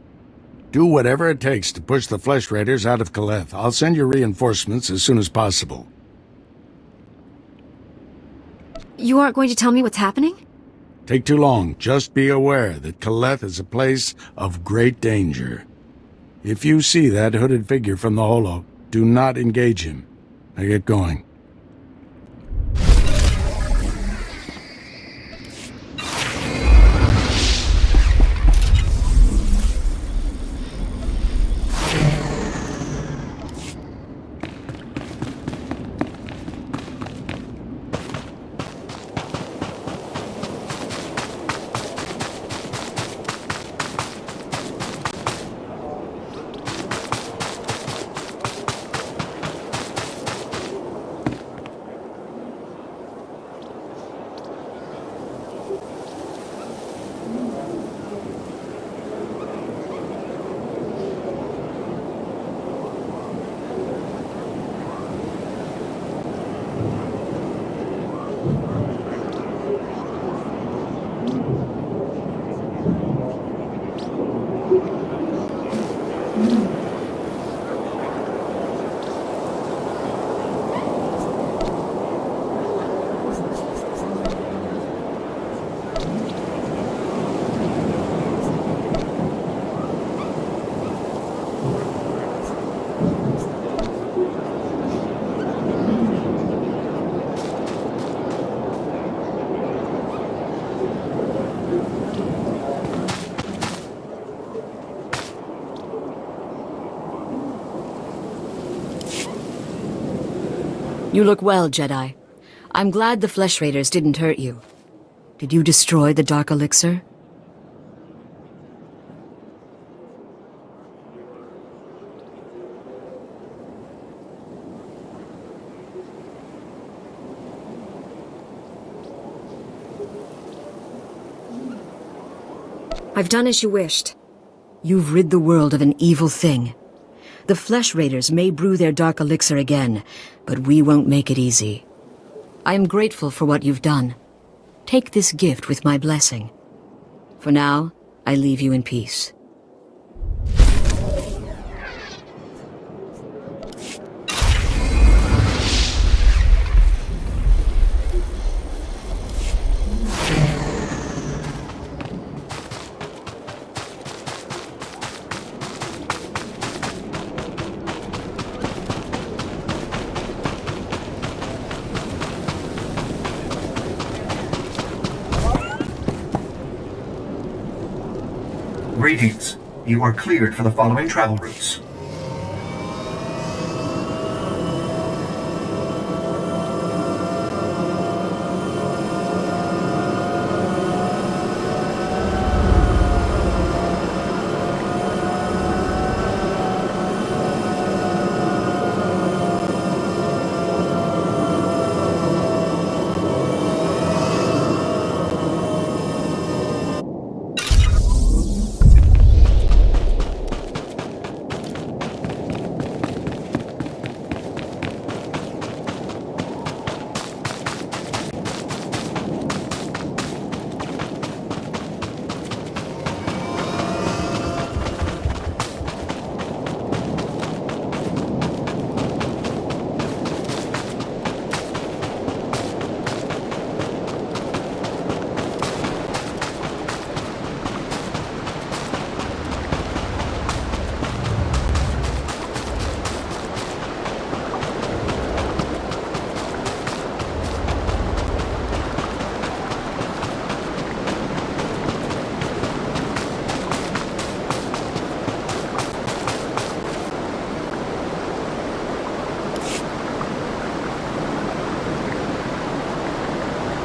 S9: Do whatever it takes to push the Flesh Raiders out of Kaleth. I'll send you reinforcements as soon as possible.
S2: You aren't going to tell me what's happening?
S9: Take too long. Just be aware that Kaleth is a place of great danger. If you see that hooded figure from the holo, do not engage him. Now get going.
S16: You look well, Jedi. I'm glad the Flesh Raiders didn't hurt you. Did you destroy the Dark Elixir?
S2: I've done as you wished.
S16: You've rid the world of an evil thing. The Flesh Raiders may brew their Dark Elixir again, but we won't make it easy. I am grateful for what you've done. Take this gift with my blessing. For now, I leave you in peace.
S3: Greetings. You are cleared for the following travel routes.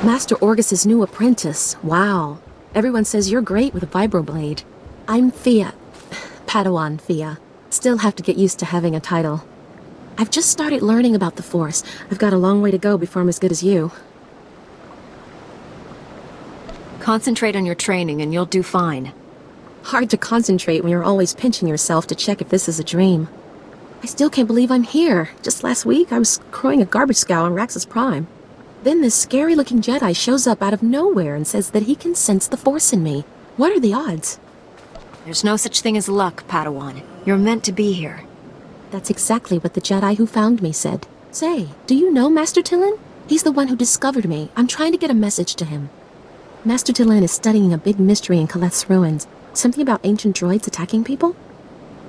S1: Master Orgus's new apprentice. Wow. Everyone says you're great with a vibroblade. I'm Fia. Padawan Fia. Still have to get used to having a title. I've just started learning about the Force. I've got a long way to go before I'm as good as you.
S2: Concentrate on your training and you'll do fine.
S1: Hard to concentrate when you're always pinching yourself to check if this is a dream. I still can't believe I'm here. Just last week, I was crowing a garbage scow on Raxus Prime. Then this scary-looking Jedi shows up out of nowhere and says that he can sense the Force in me. What are the odds?
S2: There's no such thing as luck, Padawan. You're meant to be here.
S1: That's exactly what the Jedi who found me said. Say, do you know Master Tillin? He's the one who discovered me. I'm trying to get a message to him. Master Tillin is studying a big mystery in Kaleth's ruins. Something about ancient droids attacking people?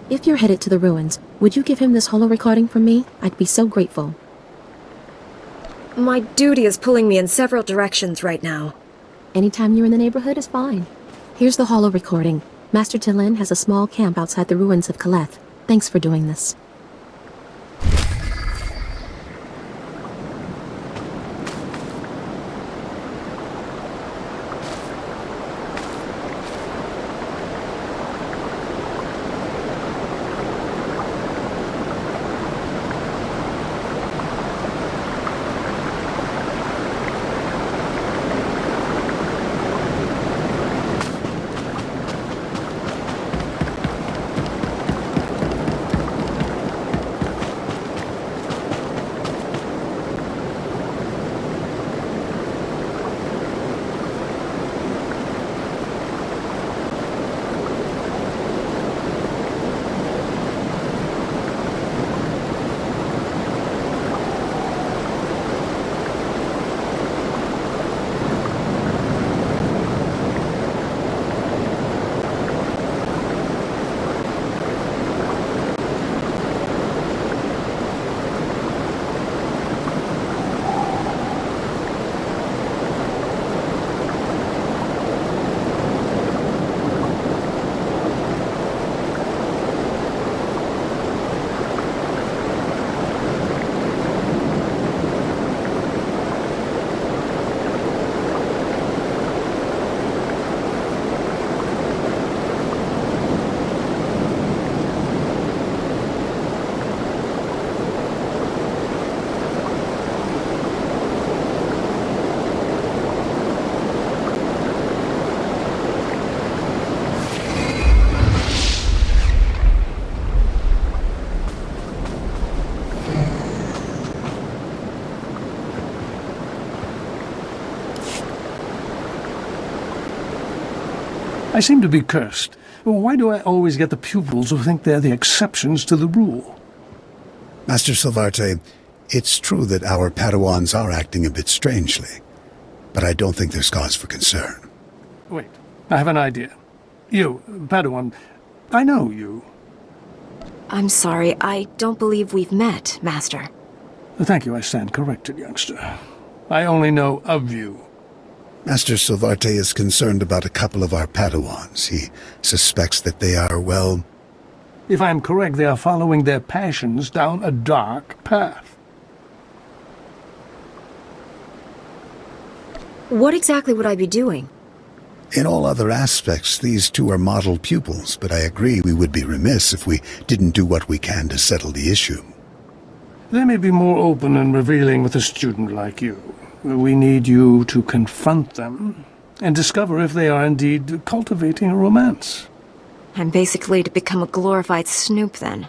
S1: If you're headed to the ruins, would you give him this holo recording from me? I'd be so grateful.
S2: My duty is pulling me in several directions right now.
S1: Anytime you're in the neighborhood is fine. Here's the holo recording. Master Tillin has a small camp outside the ruins of Kaleth. Thanks for doing this.
S6: I seem to be cursed. Why do I always get the pupils who think they're the exceptions to the rule?
S23: Master Silvarte, it's true that our Padawans are acting a bit strangely, but I don't think there's cause for concern.
S6: Wait, I have an idea. You, Padawan, I know you.
S2: I'm sorry, I don't believe we've met, Master.
S6: Thank you, I stand corrected, youngster. I only know of you.
S23: Master Silvarte is concerned about a couple of our Padawans. He suspects that they are, well...
S6: If I am correct, they are following their passions down a dark path.
S2: What exactly would I be doing?
S23: In all other aspects, these two are model pupils, but I agree we would be remiss if we didn't do what we can to settle the issue.
S6: They may be more open and revealing with a student like you. We need you to confront them and discover if they are indeed cultivating a romance.
S2: I'm basically to become a glorified snoop, then.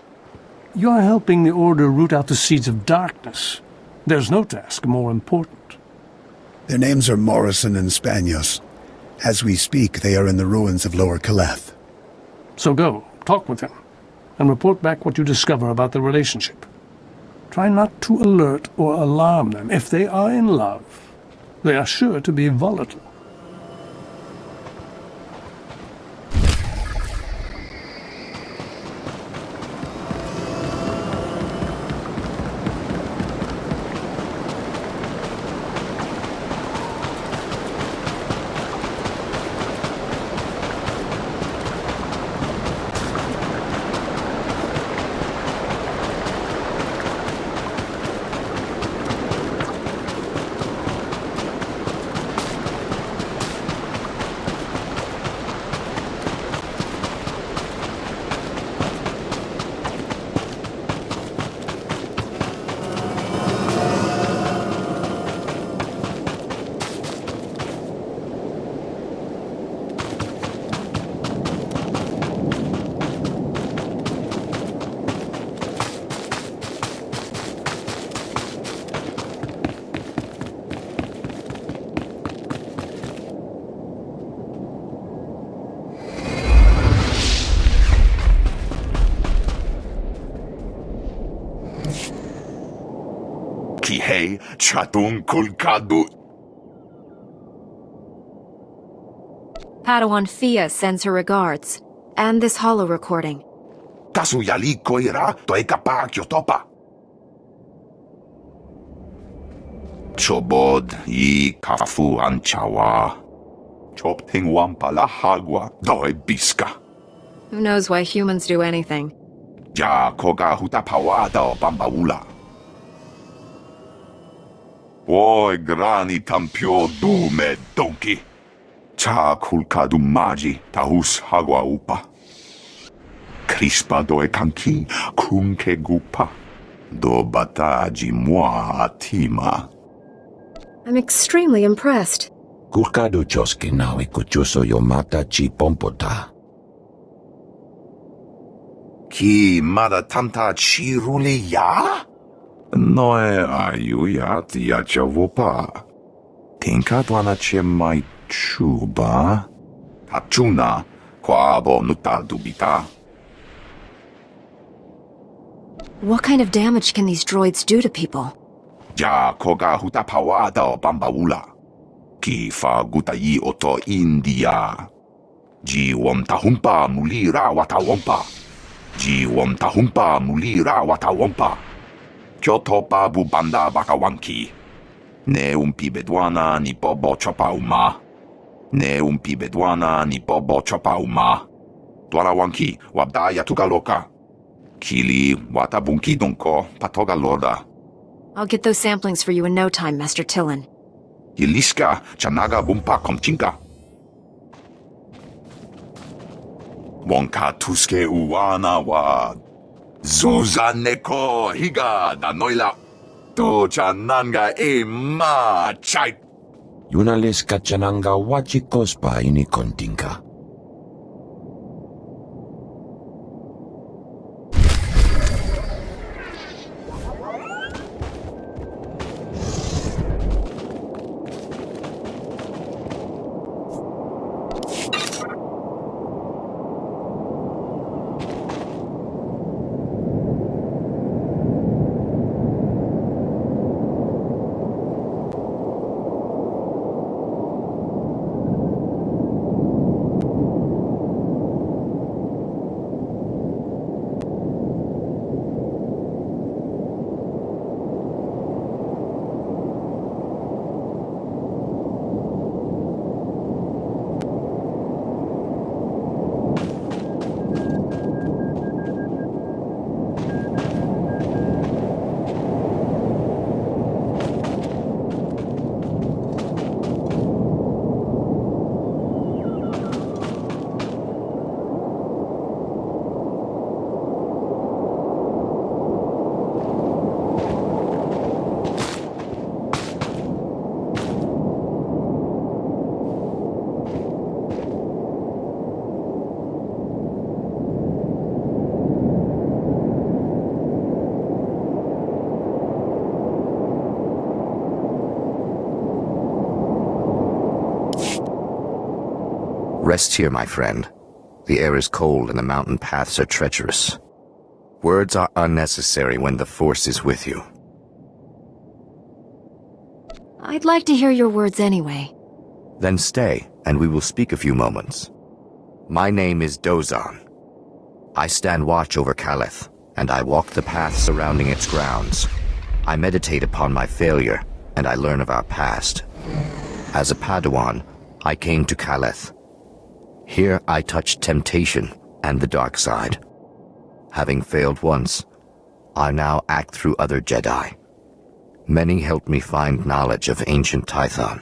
S6: You're helping the Order root out the seeds of darkness. There's no task more important.
S23: Their names are Morrison and Spanios. As we speak, they are in the ruins of Lower Kaleth.
S6: So go, talk with them, and report back what you discover about the relationship. Try not to alert or alarm them. If they are in love, they are sure to be volatile.
S4: Kihei Chatun Kulkadu.
S2: Padawan Fia sends her regards. And this holo recording.
S4: Kasu yali koira toekapa kyotopa. Chobod I kafu anchawa. Chopting wampala hagwa doi biska.
S2: Who knows why humans do anything?
S4: Ja koga hutapawada bambaula. Oi grani tampio dume donkey. Cha kulkadu maji tahus hagwa upa. Crispa doe kanki kunke gupa. Do bataji mua atima.
S2: I'm extremely impressed.
S10: Kulkadu choski nawi kuchuso yomata chi pompota.
S4: Ki mada tamta chiruli ya? Noe ayuya tia chavopa. Tinkatwana che mai chuba. Tapchuna kwabo nuta dubita.
S2: What kind of damage can these droids do to people?
S4: Ja koga hutapawada bambaula. Ki fa gutai oto India. Ji wom tahumpa mulira watawompa. Ji wom tahumpa mulira watawompa. Kyoto pa bubanda bakawanki. Ne bedwana ni bobo chopa uma. Ne bedwana ni bobo chopa uma. Dwarawanki wabdaya tukaloka. Kili watabunki donko patoga loda.
S2: I'll get those samplings for you in no time, Master Tillin.
S4: Yiliska chanaga bumpa komchinka. Wonka tuske uwana wa. Zuza neko higa da noila. To chananga e ma chai.
S10: Yunaleska chananga wachikospa ini kontinka.
S11: Rest here, my friend. The air is cold and the mountain paths are treacherous. Words are unnecessary when the Force is with you.
S2: I'd like to hear your words anyway.
S11: Then stay, and we will speak a few moments. My name is Dozan. I stand watch over Caleth, and I walk the path surrounding its grounds. I meditate upon my failure, and I learn of our past. As a Padawan, I came to Caleth. Here I touched temptation and the dark side. Having failed once, I now act through other Jedi. Many helped me find knowledge of ancient Tython.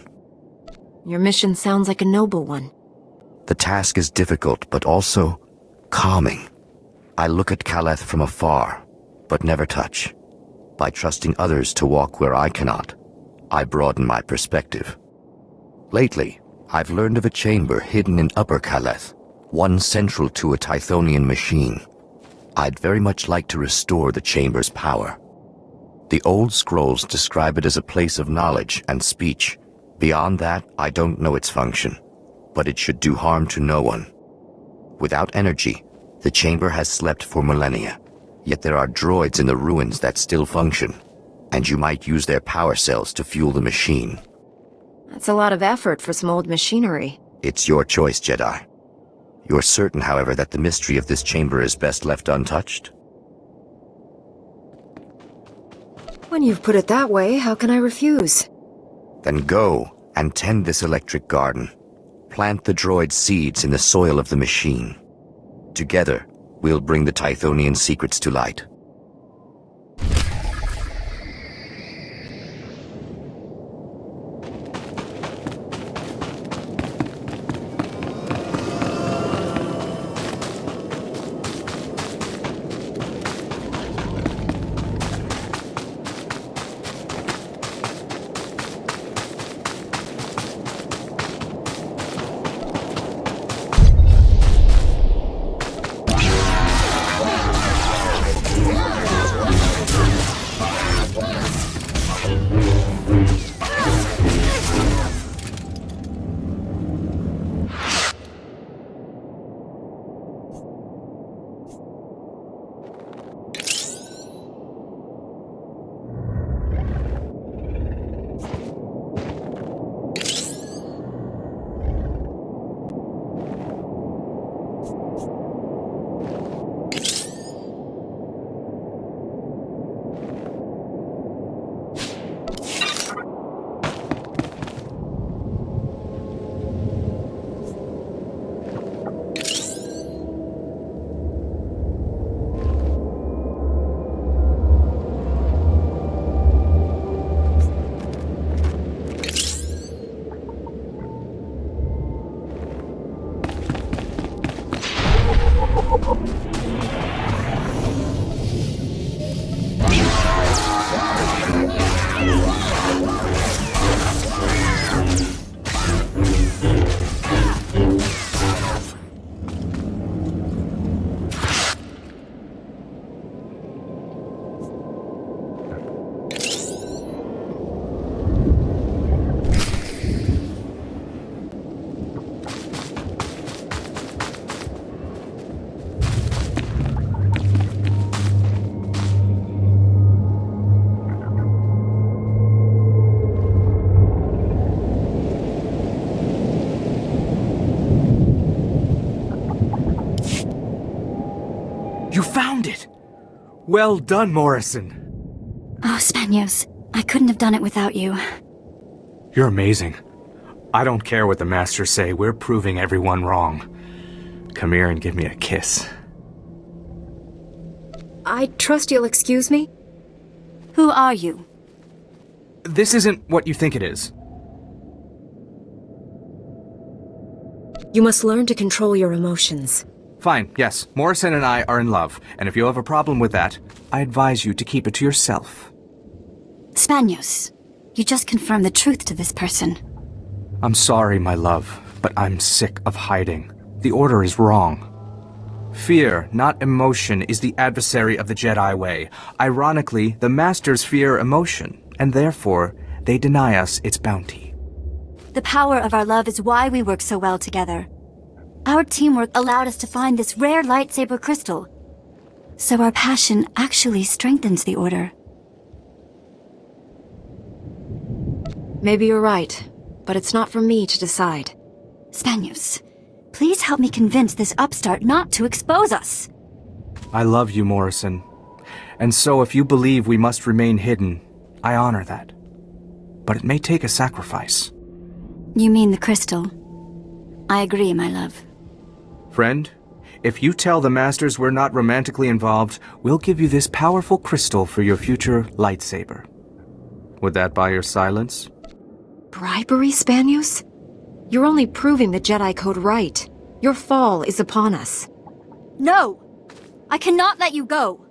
S2: Your mission sounds like a noble one.
S11: The task is difficult, but also calming. I look at Caleth from afar, but never touch. By trusting others to walk where I cannot, I broaden my perspective. Lately, I've learned of a chamber hidden in Upper Caleth, one central to a Tythonian machine. I'd very much like to restore the chamber's power. The old scrolls describe it as a place of knowledge and speech. Beyond that, I don't know its function, but it should do harm to no one. Without energy, the chamber has slept for millennia, yet there are droids in the ruins that still function. And you might use their power cells to fuel the machine.
S2: That's a lot of effort for some old machinery.
S11: It's your choice, Jedi. You're certain, however, that the mystery of this chamber is best left untouched?
S2: When you've put it that way, how can I refuse?
S11: Then go and tend this electric garden. Plant the droid's seeds in the soil of the machine. Together, we'll bring the Tythonian secrets to light.
S5: You found it! Well done, Morrison.
S12: Oh, Spanios, I couldn't have done it without you.
S5: You're amazing. I don't care what the Masters say, we're proving everyone wrong. Come here and give me a kiss.
S2: I trust you'll excuse me?
S12: Who are you?
S5: This isn't what you think it is.
S2: You must learn to control your emotions.
S5: Fine, yes, Morrison and I are in love, and if you have a problem with that, I advise you to keep it to yourself.
S12: Spanios, you just confirmed the truth to this person.
S5: I'm sorry, my love, but I'm sick of hiding. The Order is wrong. Fear, not emotion, is the adversary of the Jedi way. Ironically, the Masters fear emotion, and therefore, they deny us its bounty.
S12: The power of our love is why we work so well together. Our teamwork allowed us to find this rare lightsaber crystal. So our passion actually strengthens the Order.
S2: Maybe you're right, but it's not for me to decide.
S12: Spanios, please help me convince this upstart not to expose us.
S5: I love you, Morrison. And so if you believe we must remain hidden, I honor that. But it may take a sacrifice.
S12: You mean the crystal? I agree, my love.
S5: Friend, if you tell the Masters we're not romantically involved, we'll give you this powerful crystal for your future lightsaber. Would that buy your silence?
S2: Bribery, Spanios? You're only proving the Jedi Code right. Your fall is upon us.
S12: No! I cannot let you go!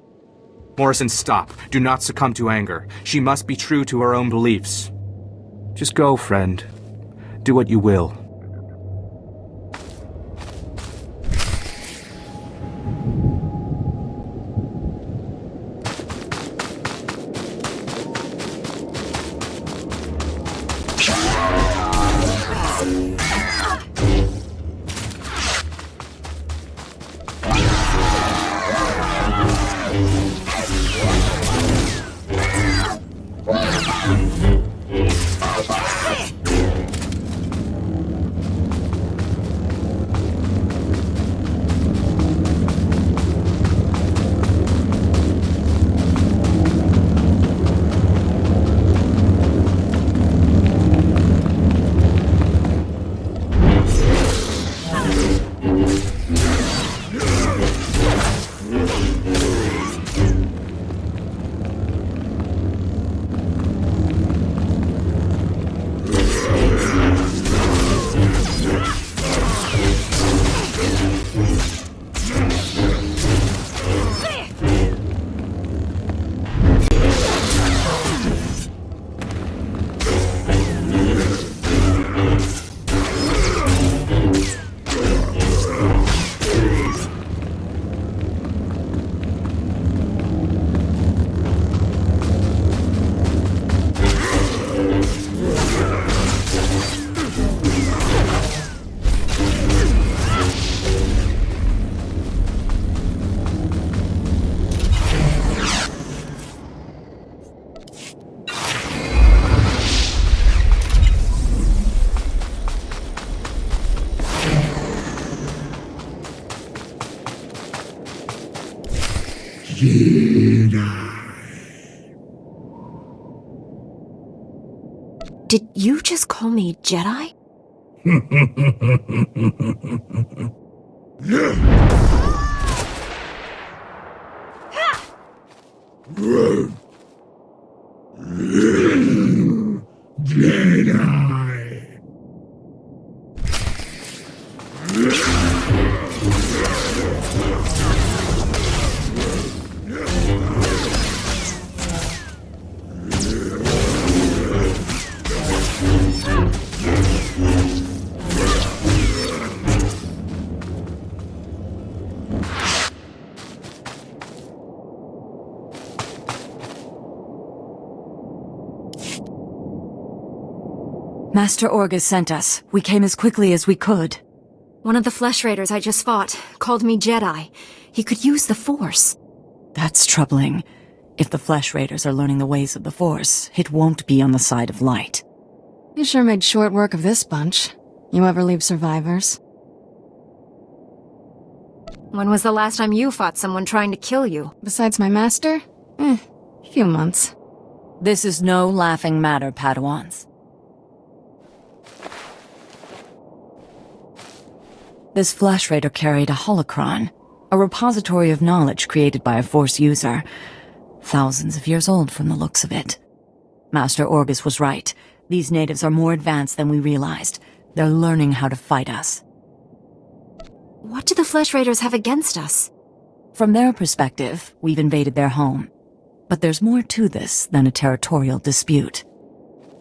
S5: Morrison, stop. Do not succumb to anger. She must be true to her own beliefs. Just go, friend. Do what you will.
S2: Did you just call me Jedi?
S16: Master Orgus sent us. We came as quickly as we could.
S2: One of the Flesh Raiders I just fought called me Jedi. He could use the Force.
S16: That's troubling. If the Flesh Raiders are learning the ways of the Force, it won't be on the side of light.
S14: You sure made short work of this bunch. You ever leave survivors?
S2: When was the last time you fought someone trying to kill you?
S14: Besides my master? Few months.
S16: This is no laughing matter, Padawans. This Flesh Raider carried a holocron, a repository of knowledge created by a Force user. Thousands of years old from the looks of it. Master Orgus was right. These natives are more advanced than we realized. They're learning how to fight us.
S2: What do the Flesh Raiders have against us?
S16: From their perspective, we've invaded their home. But there's more to this than a territorial dispute.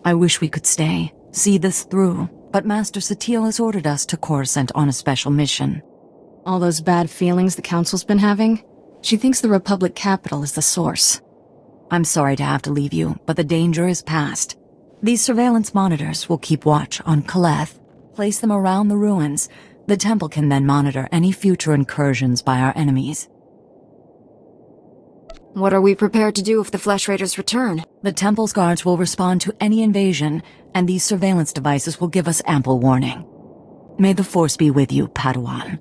S16: I wish we could stay, see this through, but Master Satele has ordered us to Coruscant on a special mission.
S14: All those bad feelings the Council's been having? She thinks the Republic capital is the source.
S16: I'm sorry to have to leave you, but the danger is past. These surveillance monitors will keep watch on Caleth, place them around the ruins. The temple can then monitor any future incursions by our enemies.
S2: What are we prepared to do if the Flesh Raiders return?
S16: The temple's guards will respond to any invasion, and these surveillance devices will give us ample warning. May the Force be with you, Padawan.